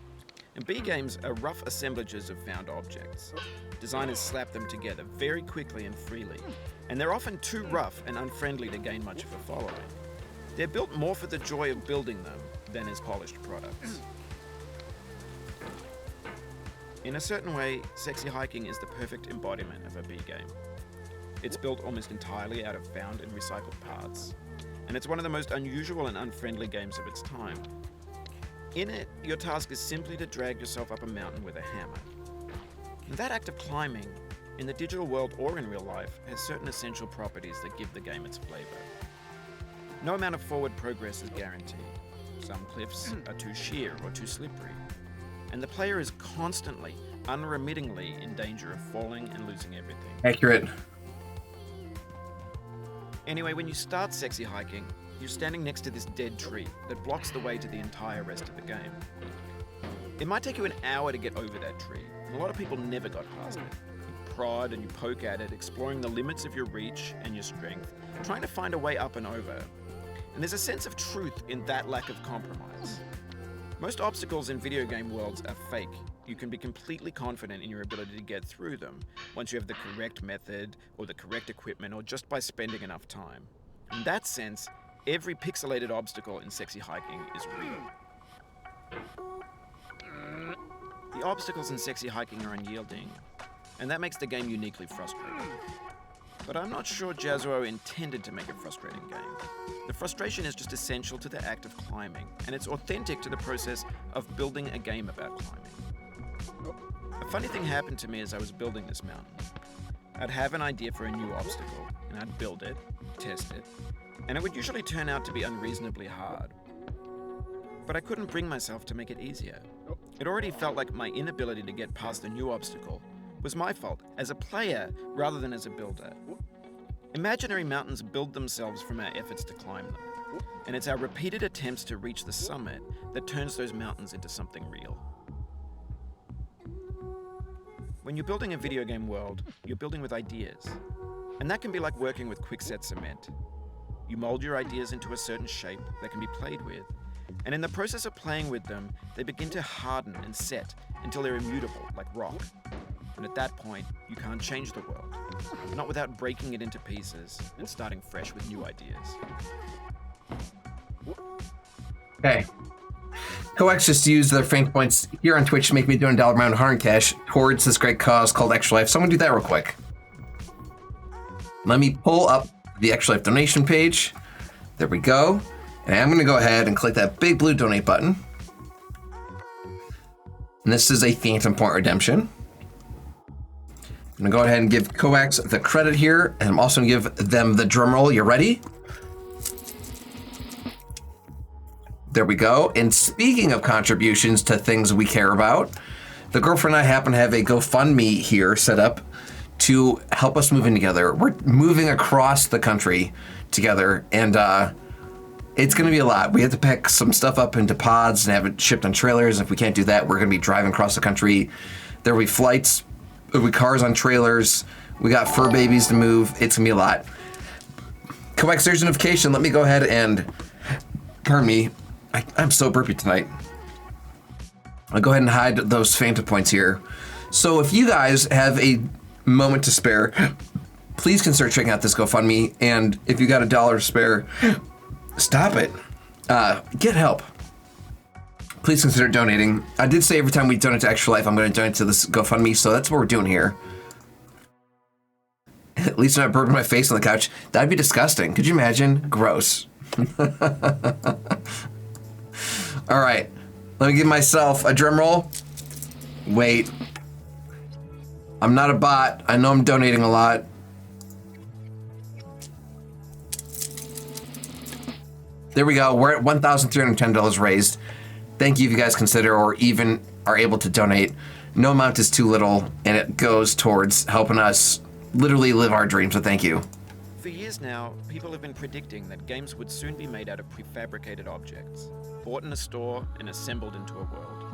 And B games are rough assemblages of found objects. Designers slap them together very quickly and freely, and they're often too rough and unfriendly to gain much of a following. They're built more for the joy of building them than as polished products. In a certain way, Sexy Hiking is the perfect embodiment of a B game. It's built almost entirely out of found and recycled parts, and it's one of the most unusual and unfriendly games of its time. In it, your task is simply to drag yourself up a mountain with a hammer. And that act of climbing, in the digital world or in real life, has certain essential properties that give the game its flavor. No amount of forward progress is guaranteed. Some cliffs are too sheer or too slippery, and the player is constantly, unremittingly in danger of falling and losing everything. Accurate. Anyway, when you start Sexy Hiking, you're standing next to this dead tree that blocks the way to the entire rest of the game. It might take you an hour to get over that tree, and a lot of people never got past it. You prod and you poke at it, exploring the limits of your reach and your strength, trying to find a way up and over. And there's a sense of truth in that lack of compromise. Most obstacles in video game worlds are fake. You can be completely confident in your ability to get through them once you have the correct method or the correct equipment or just by spending enough time. In that sense, every pixelated obstacle in Sexy Hiking is real. The obstacles in Sexy Hiking are unyielding, and that makes the game uniquely frustrating. But I'm not sure Jazuo intended to make a frustrating game. The frustration is just essential to the act of climbing, and it's authentic to the process of building a game about climbing. A funny thing happened to me as I was building this mountain. I'd have an idea for a new obstacle, and I'd build it, test it, and it would usually turn out to be unreasonably hard. But I couldn't bring myself to make it easier. It already felt like my inability to get past the new obstacle was my fault as a player rather than as a builder. Imaginary mountains build themselves from our efforts to climb them, and it's our repeated attempts to reach the summit that turns those mountains into something real. When you're building a video game world, you're building with ideas, and that can be like working with quickset cement. You mold your ideas into a certain shape that can be played with, and in the process of playing with them, they begin to harden and set until they're immutable, like rock. And at that point, you can't change the world, not without breaking it into pieces and starting fresh with new ideas. Okay. Coax just used their faint points here on Twitch to make me do a $1 amount of hard cash towards this great cause called Extra Life. So I'm gonna do that real quick. Let me pull up the Extra Life donation page. There we go. And I'm gonna go ahead and click that big blue donate button. And this is a Phantom Point redemption. I'm gonna go ahead and give Coax the credit here, and I'm also gonna give them the drum roll. You ready? There we go. And speaking of contributions to things we care about, the girlfriend and I happen to have a GoFundMe here set up to help us move in together. We're moving across the country together, and it's gonna be a lot. We have to pack some stuff up into pods and have it shipped on trailers. If we can't do that, we're gonna be driving across the country. There will be flights, there'll be cars on trailers. We got fur babies to move. It's gonna be a lot. Coax, there's notification. Let me go ahead and, pardon me, I'm so burpy tonight. I'll go ahead and hide those Phantom points here. So if you guys have a moment to spare, please consider checking out this GoFundMe. And if you got $1 to spare, stop it. Get help. Please consider donating. I did say every time we donate to Extra Life, I'm going to donate to this GoFundMe. So that's what we're doing here. At least I'm not burping my face on the couch. That'd be disgusting. Could you imagine? Gross. All right, let me give myself a drum roll. Wait, I'm not a bot. I know I'm donating a lot. There we go. We're at $1,310 raised. Thank you if you guys consider or even are able to donate. No amount is too little, and it goes towards helping us literally live our dreams, so thank you. For years now, people have been predicting that games would soon be made out of prefabricated objects, bought in a store and assembled into a world.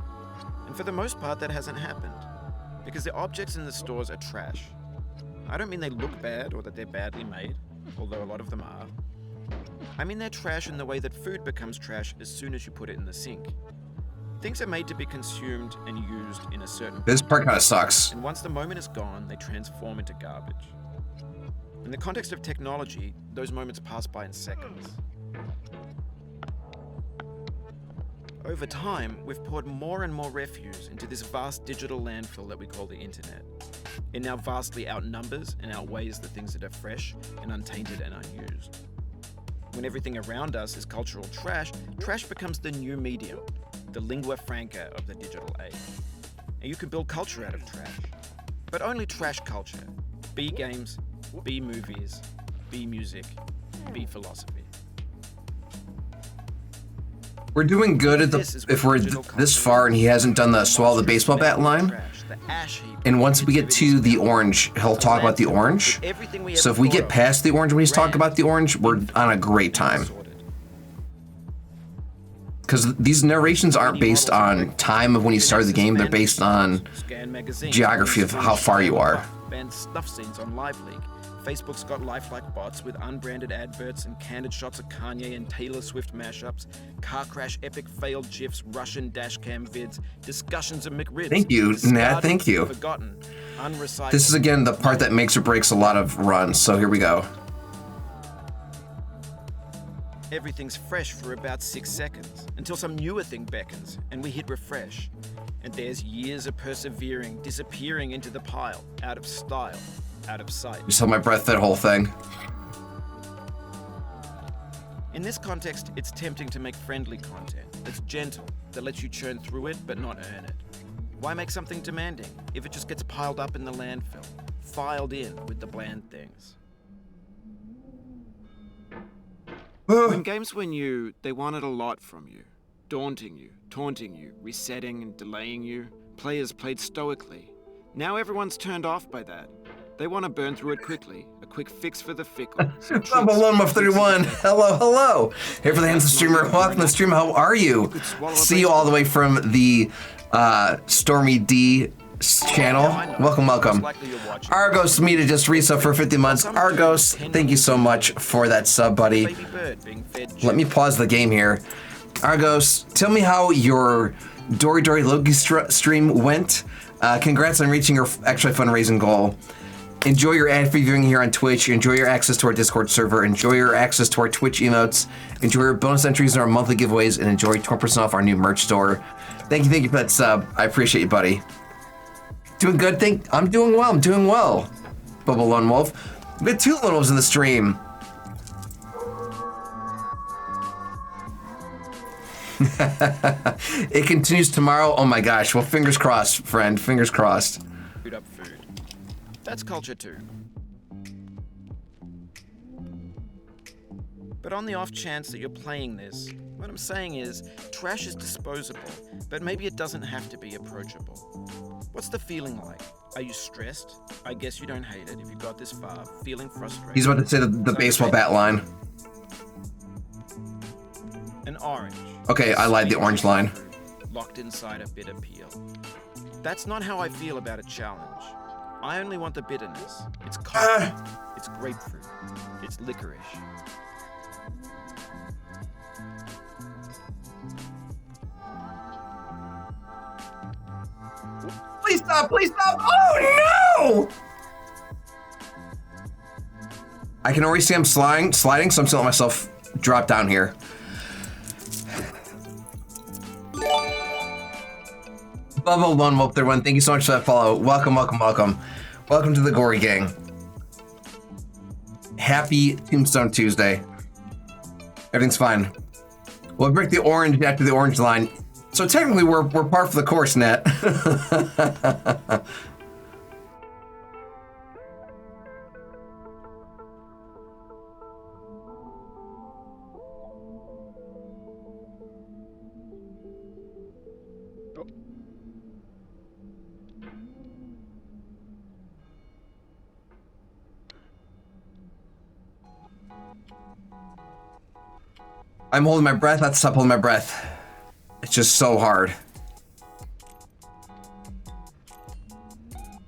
And for the most part, that hasn't happened, because the objects in the stores are trash. I don't mean they look bad or that they're badly made, although a lot of them are. I mean they're trash in the way that food becomes trash as soon as you put it in the sink. Things are made to be consumed and used in a certain This part kind of sucks. And once the moment is gone, they transform into garbage. In the context of technology, those moments pass by in seconds. Over time, we've poured more and more refuse into this vast digital landfill that we call the internet. It now vastly outnumbers and outweighs the things that are fresh and untainted and unused. When everything around us is cultural trash, trash becomes the new medium, the lingua franca of the digital age. And you can build culture out of trash, but only trash culture. Be games, be movies, be music, be philosophy. We're doing good at if we're this far and he hasn't done the swallow the baseball bat line. And once we get to the orange, he'll talk about the orange. So if we get past the orange when he's talking about the orange, we're on a great time. Because these narrations aren't based on time of when you started the game, they're based on geography of how far you are. Banned stuff scenes on Live League. Facebook's got lifelike bots with unbranded adverts and candid shots of Kanye and Taylor Swift mashups, car crash epic failed GIFs, Russian dashcam vids, discussions of McRibs. Thank you, Nat, thank you. Forgotten, this is again the part that makes or breaks a lot of runs, so here we go. Everything's fresh for about 6 seconds, until some newer thing beckons, and we hit refresh. And there's years of persevering, disappearing into the pile, out of style, out of sight. Just held my breath that whole thing. In this context, it's tempting to make friendly content that's gentle, that lets you churn through it but not earn it. Why make something demanding if it just gets piled up in the landfill, filed in with the bland things? When games were new, they wanted a lot from you. Daunting you, taunting you, resetting and delaying you. Players played stoically. Now everyone's turned off by that. They want to burn through it quickly. A quick fix for the fickle. Alone of 31. Hello, hello. Here for the handsome streamer. Welcome to the stream. How are you? See you all the way from the Stormy D channel. Welcome, welcome. Argos Media just resub for 50 months. Argos, thank you so much for that sub, buddy. Let me pause the game here. Argos, tell me how your Dory Dory Loki stream went. Congrats on reaching your extra fundraising goal. Enjoy your ad-free viewing here on Twitch. Enjoy your access to our Discord server. Enjoy your access to our Twitch emotes. Enjoy your bonus entries in our monthly giveaways, and enjoy 20% off our new merch store. Thank you for that sub. I appreciate you, buddy. Doing good? I'm doing well. I'm doing well. Bubble Lone Wolf. We had 2 Lone Wolves in the stream. It continues tomorrow. Oh my gosh. Well, fingers crossed, friend. Fingers crossed. Food up food. That's culture too. But on the off chance that you're playing this, what I'm saying is, trash is disposable, but maybe it doesn't have to be approachable. What's the feeling like? Are you stressed? I guess you don't hate it if you got this far, feeling frustrated. He's about to say the baseball bat line. An orange. Okay, I lied, the orange line. Locked inside a bitter peel. That's not how I feel about a challenge. I only want the bitterness. It's coffee. It's grapefruit. It's licorice. Please stop! Please stop! Oh no! I can already see I'm sliding, so I'm still letting myself drop down here. Bubba Lone Wolf, everyone. Thank you so much for that follow. Welcome, welcome, welcome. Welcome to the Gory Gang. Happy Tombstone Tuesday. Everything's fine. We'll break the orange after the orange line. So technically, we're par for the course, Net. I'm holding my breath. Let's stop holding my breath. It's just so hard.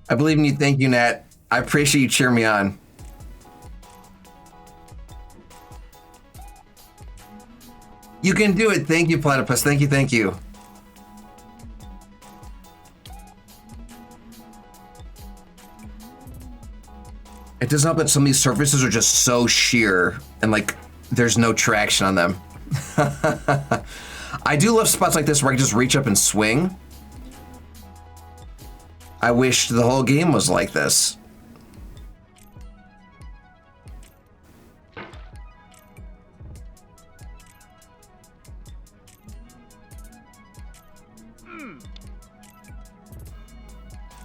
I believe in you. Thank you, Nat. I appreciate you cheering me on. You can do it. Thank you, Platypus. Thank you, thank you. It doesn't help that some of these surfaces are just so sheer and like there's no traction on them. I do love spots like this where I can just reach up and swing. I wish the whole game was like this.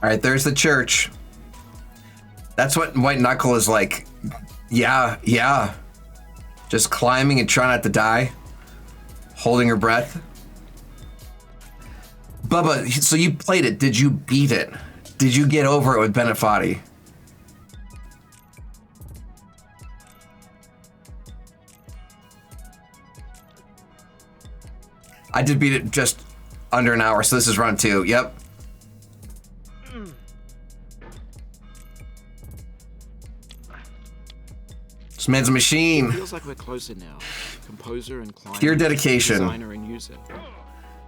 All right, there's the church. That's what White Knuckle is like. Yeah, yeah. Just climbing and trying not to die. Holding her breath. Bubba, so you played it. Did you beat it? Did you get over it with Bennett Foddy? I did beat it just under an hour, so this is run 2. Yep. This man's a machine. It feels like we're closer now. Composer and client. Pure dedication. Designer and user.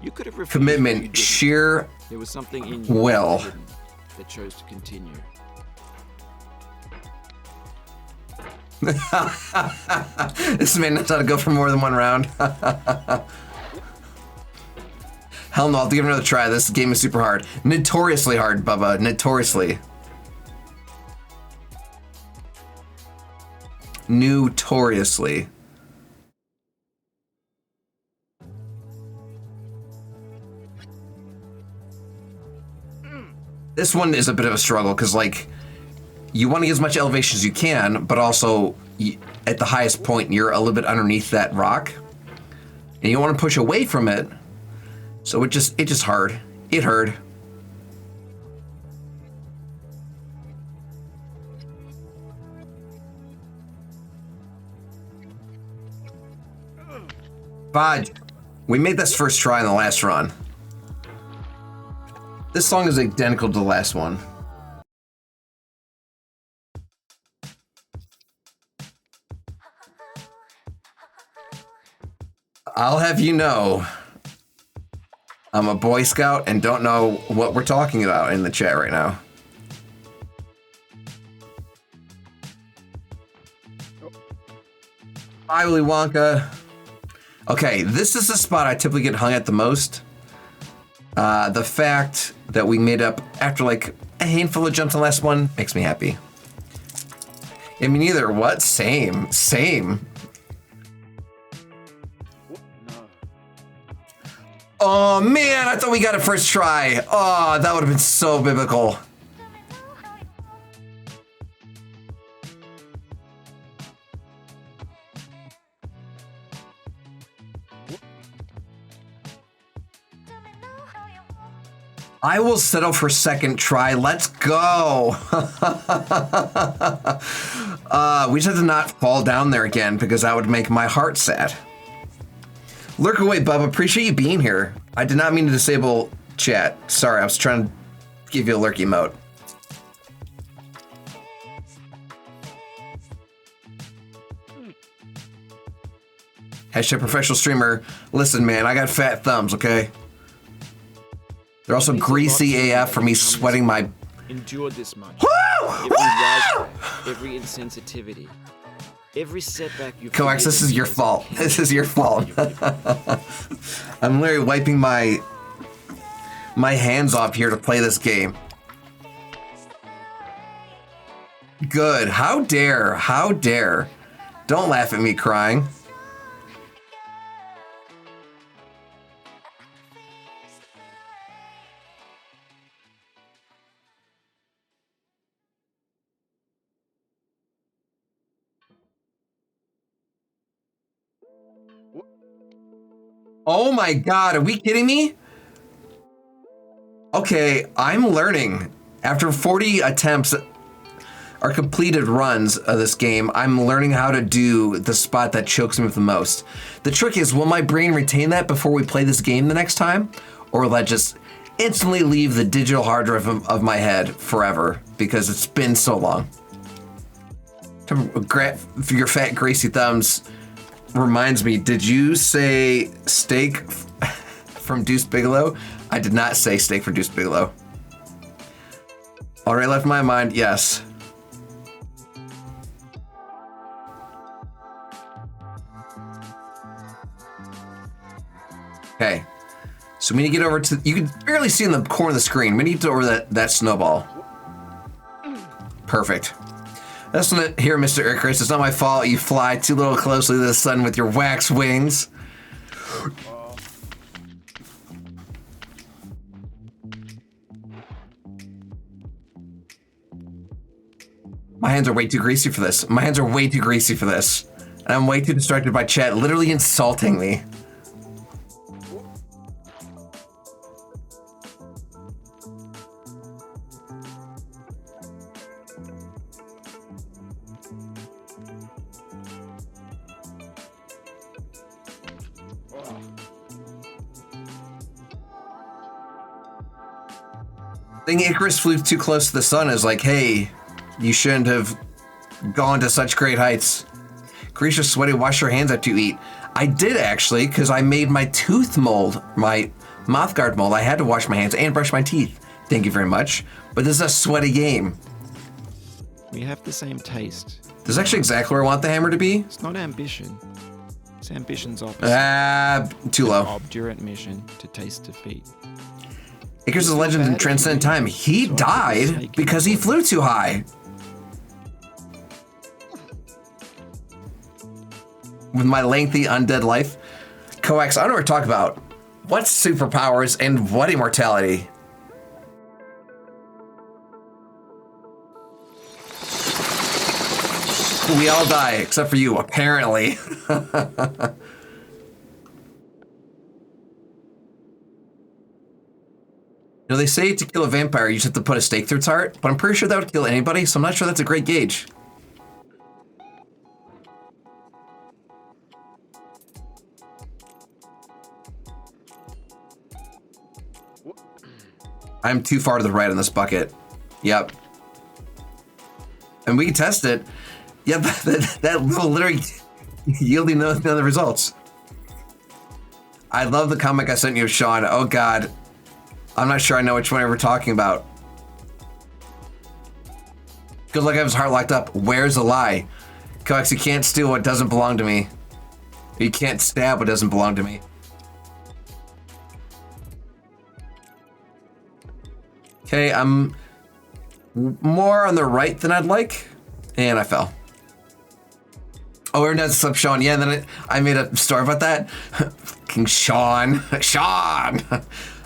You could have commitment, sheer there was something in will that chose to continue. This man knows how to go for more than one round. Hell no, I'll have to give it another try. This game is super hard. Notoriously hard, Bubba. Notoriously. Notoriously. This one is a bit of a struggle because, like, you want to get as much elevation as you can, but also at the highest point, you're a little bit underneath that rock, and you want to push away from it. So it just hard. It hurt. Fudge. We made this first try in the last run. This song is identical to the last one. I'll have you know, I'm a Boy Scout and don't know what we're talking about in the chat right now. Bye, Willy Wonka. Okay, this is the spot I typically get hung at the most. The fact that we made up after like a handful of jumps on the last one makes me happy. I mean, either what? Same. Oh man, I thought we got it first try. Oh, that would have been so biblical. I will settle for second try. Let's go. We just have to not fall down there again because that would make my heart sad. Lurk away, Bubba. Appreciate you being here. I did not mean to disable chat. Sorry, I was trying to give you a lurk emote. Hashtag professional streamer. Listen, man, I got fat thumbs, okay? They're also greasy AF for me sweating my... Endured this much. Woo! Every insensitivity. Every setback you've... Coax, this is your fault. This is your fault. I'm literally wiping my hands off here to play this game. Good. How dare? How dare? Don't laugh at me crying. Oh my God, are we kidding me? Okay, I'm learning. After 40 attempts or completed runs of this game, I'm learning how to do the spot that chokes me the most. The trick is, will my brain retain that before we play this game the next time? Or will that just instantly leave the digital hard drive of my head forever because it's been so long? Your fat, greasy thumbs reminds me, did you say steak from Deuce Bigelow? I did not say steak from Deuce Bigelow. Already left my mind, yes. Okay, so we need to get over to, you can barely see in the corner of the screen. We need to over that snowball. Perfect. That's not here, Mr. Icarus. It's not my fault you fly too little closely to the sun with your wax wings. My hands are way too greasy for this. My hands are way too greasy for this. And I'm way too distracted by chat literally insulting me. I think Icarus flew too close to the sun is like, hey, you shouldn't have gone to such great heights. Grisha's sweaty, wash your hands after you eat. I did actually, because I made my tooth mold, my mouth guard mold. I had to wash my hands and brush my teeth. Thank you very much. But this is a sweaty game. We have the same taste. This is actually exactly where I want the hammer to be. It's not ambition. It's ambition's opposite. Too low. An obdurate mission to taste defeat. Icarus is a legend in transcendent time. He died because he flew too high. With my lengthy undead life. Coax, I don't know what to talk about. What superpowers and what immortality? We all die, except for you, apparently. You know, they say to kill a vampire, you just have to put a stake through its heart, but I'm pretty sure that would kill anybody, so I'm not sure that's a great gauge. I'm too far to the right on this bucket. Yep. And we can test it. Yep, that will literally yielding none of the results. I love the comic I sent you, Sean. Oh, God. I'm not sure I know which one we're talking about. Feels like I have his heart locked up. Where's the lie? Cox, you can't steal what doesn't belong to me. You can't stab what doesn't belong to me. Okay, I'm more on the right than I'd like. And I fell. Oh, we're not sub Sean. Yeah, and then I made a story about that. Fucking Sean. Sean!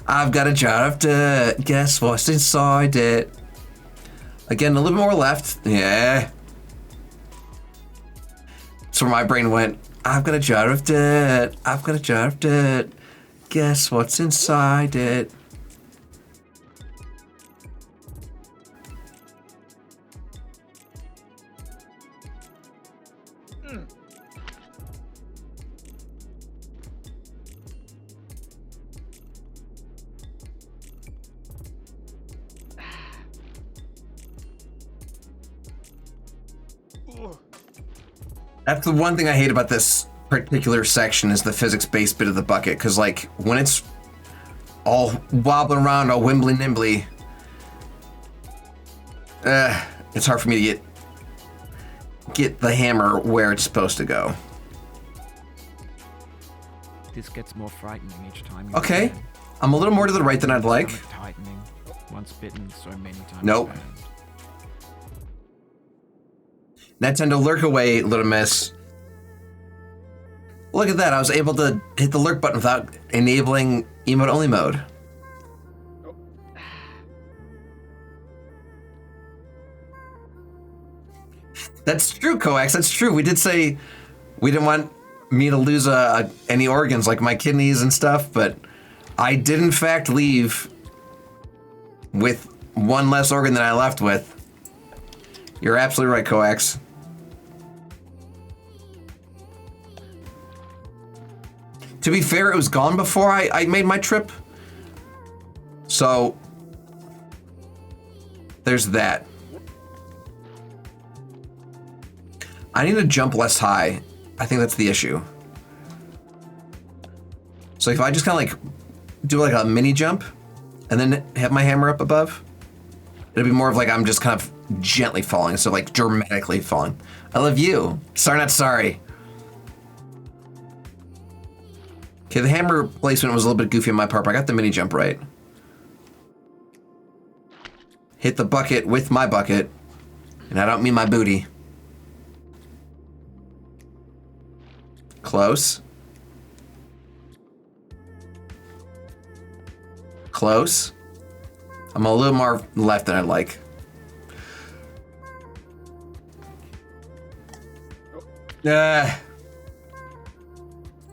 I've got a jar of dirt. Guess what's inside it? Again, a little bit more left. Yeah. That's where my brain went. I've got a jar of dirt. I've got a jar of dirt. Guess what's inside it? That's the one thing I hate about this particular section is the physics-based bit of the bucket, because like when it's all wobbling around all wimbly nimbly, it's hard for me to get the hammer where it's supposed to go. This gets more frightening each time. Okay, I'm a little more to the right than I'd like. Tightening. Once bitten, so many times. Nope. burned. That tend to lurk away, little miss. Look at that, I was able to hit the lurk button without enabling emote only mode. That's true, Coax, that's true. We did say we didn't want me to lose any organs like my kidneys and stuff, but I did in fact leave with one less organ than I left with. You're absolutely right, Coax. To be fair, it was gone before I made my trip. So, there's that. I need to jump less high. I think that's the issue. So if I just kind of like do like a mini jump and then have my hammer up above, it'll be more of like I'm just kind of gently falling, so like dramatically falling. I love you. Sorry, not sorry. Okay, the hammer placement was a little bit goofy on my part, but I got the mini jump right. Hit the bucket with my bucket, and I don't mean my booty. Close. Close. I'm a little more left than I'd like.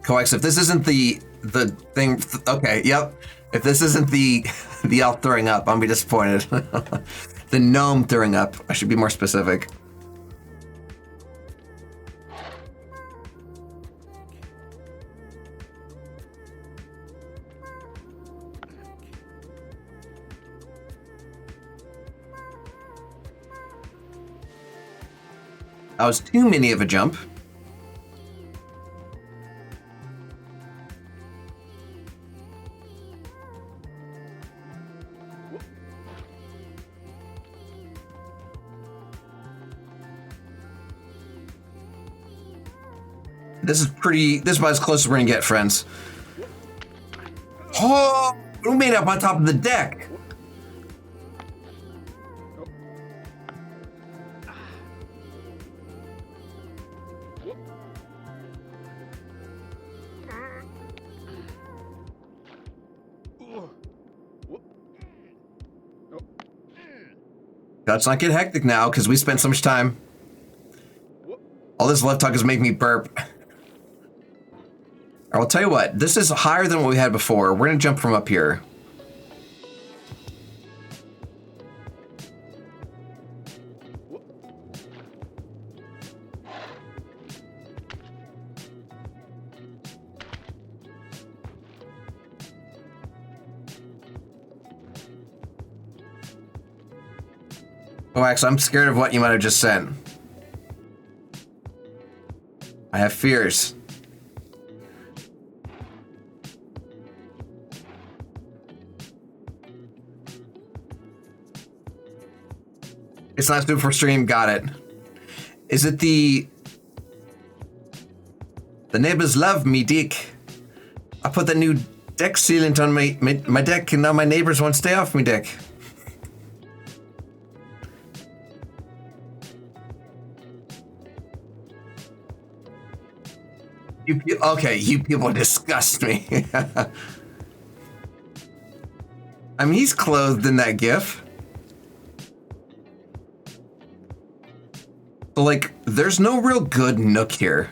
Coax, if this isn't the thing, okay, yep. If this isn't the elf throwing up, I'll be disappointed. The gnome throwing up. I should be more specific. That was too many of a jump. This is about as close as we're gonna get, friends. Oh, we made it up on top of the deck. Let's not get hectic now, because we spent so much time. All this left talk is making me burp. I'll tell you what, this is higher than what we had before. We're gonna jump from up here. Oh, actually, I'm scared of what you might have just sent. I have fears. It's not super stream, got it. Is it the The neighbors love me dick. I put the new deck sealant on my deck, and now my neighbors won't stay off me deck. Okay, you people disgust me. I mean, he's clothed in that gif. So, like, there's no real good nook here.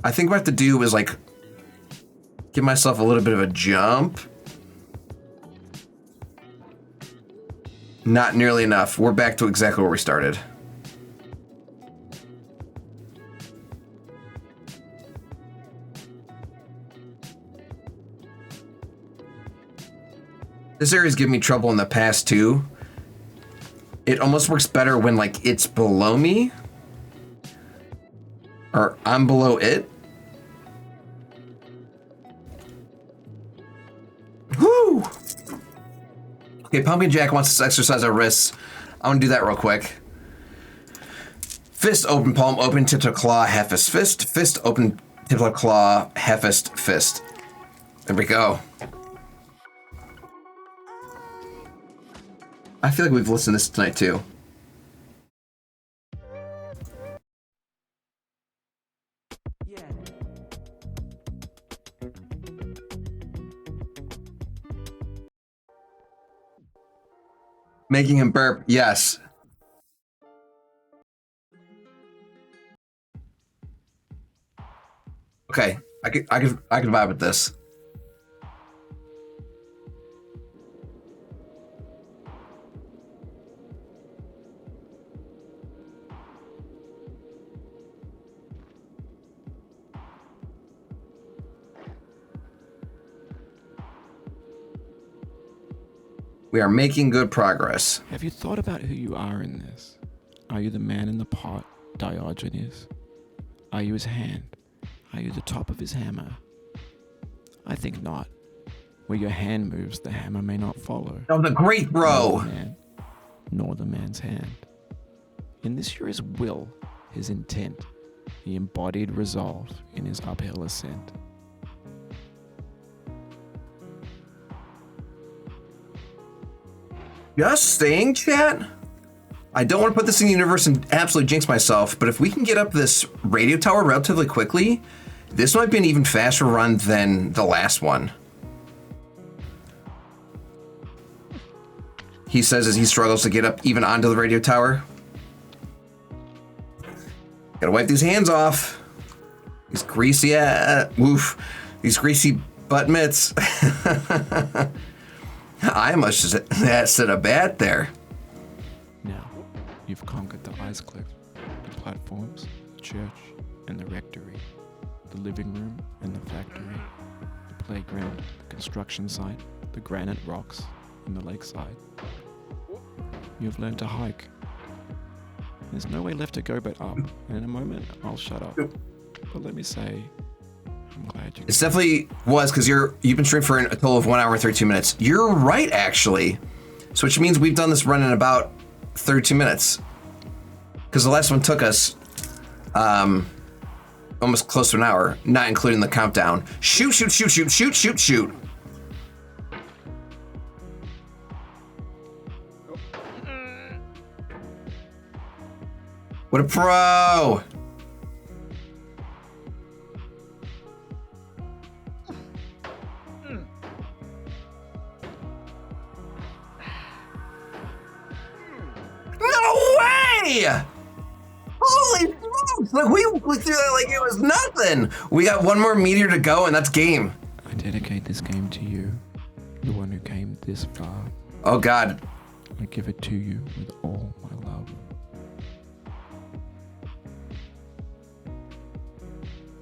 I think what I have to do is, like, give myself a little bit of a jump. Not nearly enough. We're back to exactly where we started. This area's given me trouble in the past too. It almost works better when like it's below me or I'm below it. Woo! Okay, Pumpkin Jack wants us to exercise our wrists. I want to do that real quick. Fist open, palm open, tip to claw, half fist, fist. Fist open, tip to claw, half fist, fist. There we go. I feel like we've listened to this tonight too. Making him burp, yes. Okay, I could vibe with this. We are making good progress. Have you thought about who you are in this? Are you the man in the pot, Diogenes? Are you his hand? Are you the top of his hammer? I think not. Where your hand moves, the hammer may not follow. That was a great bro. Nor the man's hand. In this you're his will, his intent, the embodied resolve in his uphill ascent. Just saying, chat. I don't want to put this in the universe and absolutely jinx myself, but if we can get up this radio tower relatively quickly, this might be an even faster run than the last one. He says as he struggles to get up even onto the radio tower. Gotta wipe these hands off. These greasy, woof. These greasy butt mitts. I must have said a bat there. Now, you've conquered the ice cliff, the platforms, the church, and the rectory, the living room and the factory, the playground, the construction site, the granite rocks, and the lakeside. You've learned to hike. There's no way left to go but up, and in a moment, I'll shut up. But let me say, I'm glad you... It definitely was, because you've been streaming for a total of 1 hour and 32 minutes. You're right, actually. So which means we've done this run in about 32 minutes. Because the last one took us almost close to an hour, not including the countdown. Shoot, shoot, shoot, shoot, shoot, shoot, shoot. What a pro! No way! Holy smokes! Like we threw that like it was nothing. We got one more meteor to go, and that's game. I dedicate this game to you, the one who came this far. Oh God! I give it to you with all my love.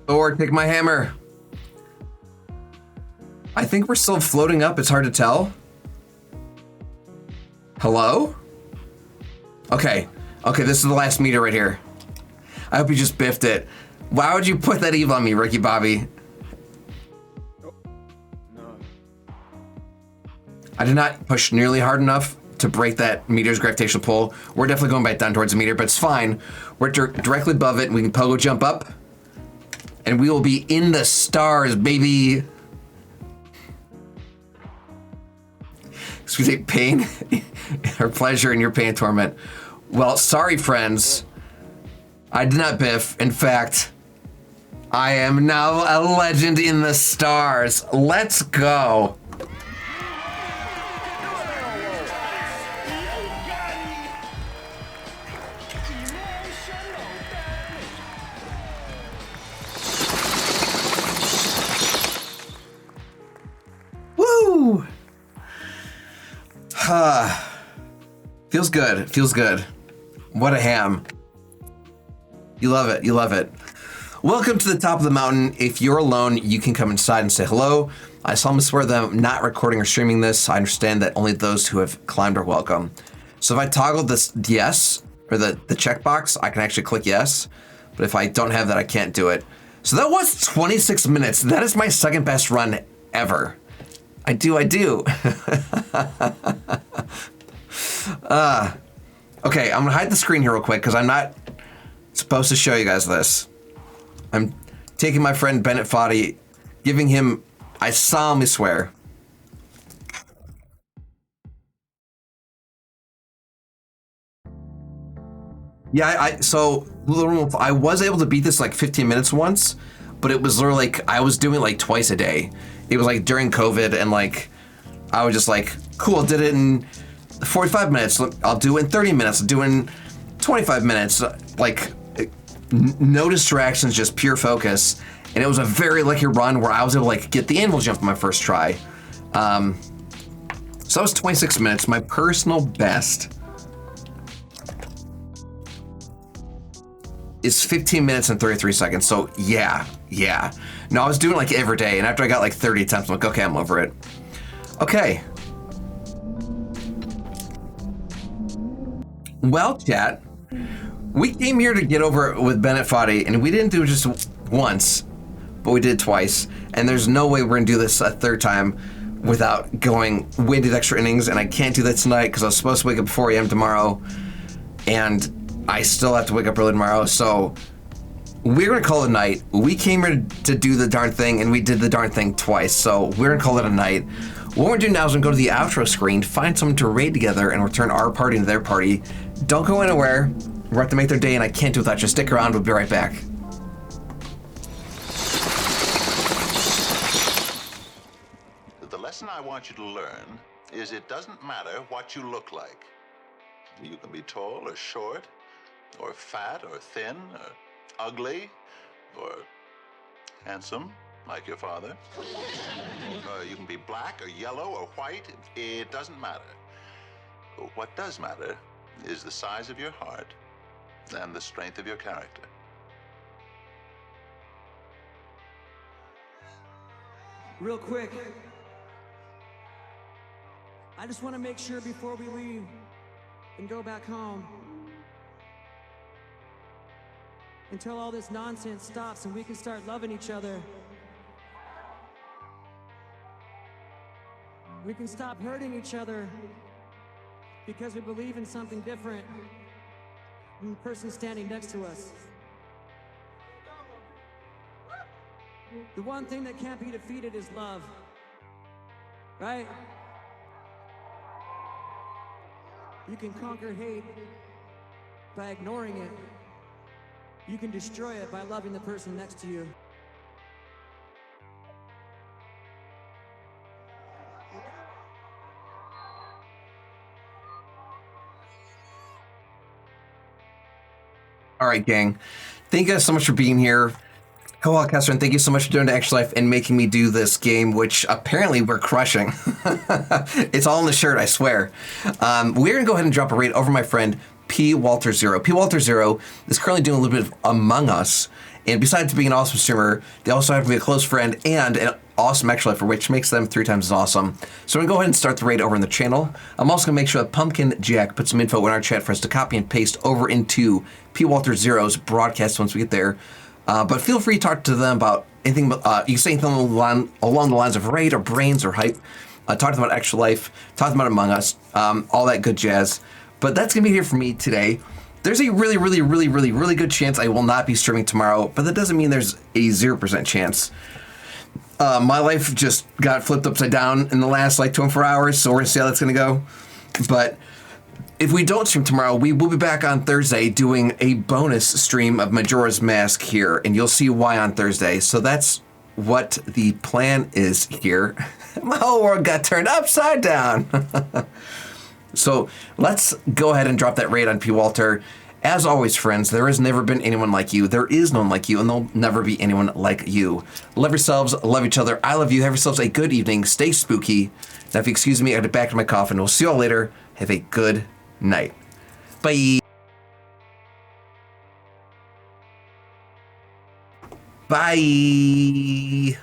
Thor, take my hammer. I think we're still floating up. It's hard to tell. Hello? Okay. Okay, this is the last meter right here. I hope you just biffed it. Why would you put that evil on me, Ricky Bobby? No. I did not push nearly hard enough to break that meteor's gravitational pull. We're definitely going back down towards the meteor, but it's fine. We're directly above it. We can pogo jump up, and we will be in the stars, baby. Excuse me, pain or pleasure in your pain and torment. Well, sorry, friends. I did not biff. In fact, I am now a legend in the stars. Let's go. Woo! Feels good. Feels good. What a ham. You love it. You love it. Welcome to the top of the mountain. If you're alone, you can come inside and say hello. I solemnly swear that I'm not recording or streaming this. I understand that only those who have climbed are welcome. So if I toggle this yes, or the checkbox, I can actually click yes. But if I don't have that, I can't do it. So that was 26 minutes. That is my second best run ever. I do. Okay, I'm gonna hide the screen here real quick because I'm not supposed to show you guys this. I'm taking my friend Bennett Foddy, giving him, I solemnly swear. Yeah, so I was able to beat this like 15 minutes once, but it was literally like I was doing it like twice a day. It was like during COVID, and like I was just like, cool, did it in 45 minutes. I'll do it in 30 minutes. I'll do it in 25 minutes. Like no distractions, just pure focus. And it was a very lucky run where I was able to like get the anvil jump on my first try. So that was 26 minutes, my personal best. Is 15 minutes and 33 seconds. So yeah. No, I was doing like every day, and after I got like 30 attempts, I'm like, okay, I'm over it. Okay. Well, chat, we came here to get over it with Bennett Foddy, and we didn't do it just once, but we did twice. And there's no way we're gonna do this a third time without going winded extra innings, and I can't do that tonight because I was supposed to wake up 4 a.m. tomorrow, and I still have to wake up early tomorrow, so we're gonna call it a night. We came here to do the darn thing, and we did the darn thing twice, so we're gonna call it a night. What we're doing now is we're gonna go to the outro screen, find someone to raid together, and return our party into their party. Don't go anywhere. We're have to make their day, and I can't do that. Just stick around. We'll be right back. The lesson I want you to learn is it doesn't matter what you look like. You can be tall or short, or fat or thin, or ugly, or handsome, like your father. You can be black or yellow or white. It doesn't matter. What does matter is the size of your heart and the strength of your character. Real quick, I just want to make sure before we leave and go back home, until all this nonsense stops and we can start loving each other. We can stop hurting each other because we believe in something different than the person standing next to us. The one thing that can't be defeated is love, right? You can conquer hate by ignoring it. You can destroy it by loving the person next to you. All right, gang. Thank you guys so much for being here. Kohal Kesrin, thank you so much for doing Extra Life and making me do this game, which apparently we're crushing. It's all in the shirt, I swear. We're gonna go ahead and drop a raid over my friend P. Walter Zero. P. Walter Zero is currently doing a little bit of Among Us, and besides being an awesome streamer, they also have to be a close friend and an awesome Extra Lifer, which makes them 3 times as awesome. So we're gonna go ahead and start the raid over in the channel. I'm also gonna make sure that Pumpkin Jack puts some info in our chat for us to copy and paste over into P. Walter Zero's broadcast once we get there. But feel free to talk to them about anything. You can say anything along the lines of raid or brains or hype. talked about Extra Life, talked about Among Us, all that good jazz. But that's going to be here for me today. There's a really good chance I will not be streaming tomorrow, but that doesn't mean there's a 0% chance. My life just got flipped upside down in the last like 24 hours, so we're going to see how that's going to go. But if we don't stream tomorrow, we will be back on Thursday doing a bonus stream of Majora's Mask here, and you'll see why on Thursday. So that's what the plan is here. My whole world got turned upside down. So let's go ahead and drop that raid on P. Walter. As always, friends, there has never been anyone like you. There is no one like you, and there'll never be anyone like you. Love yourselves, love each other. I love you. Have yourselves a good evening. Stay spooky. Now, if you excuse me, I got to back to my coffin. We'll see you all later. Have a good night. Bye. Bye.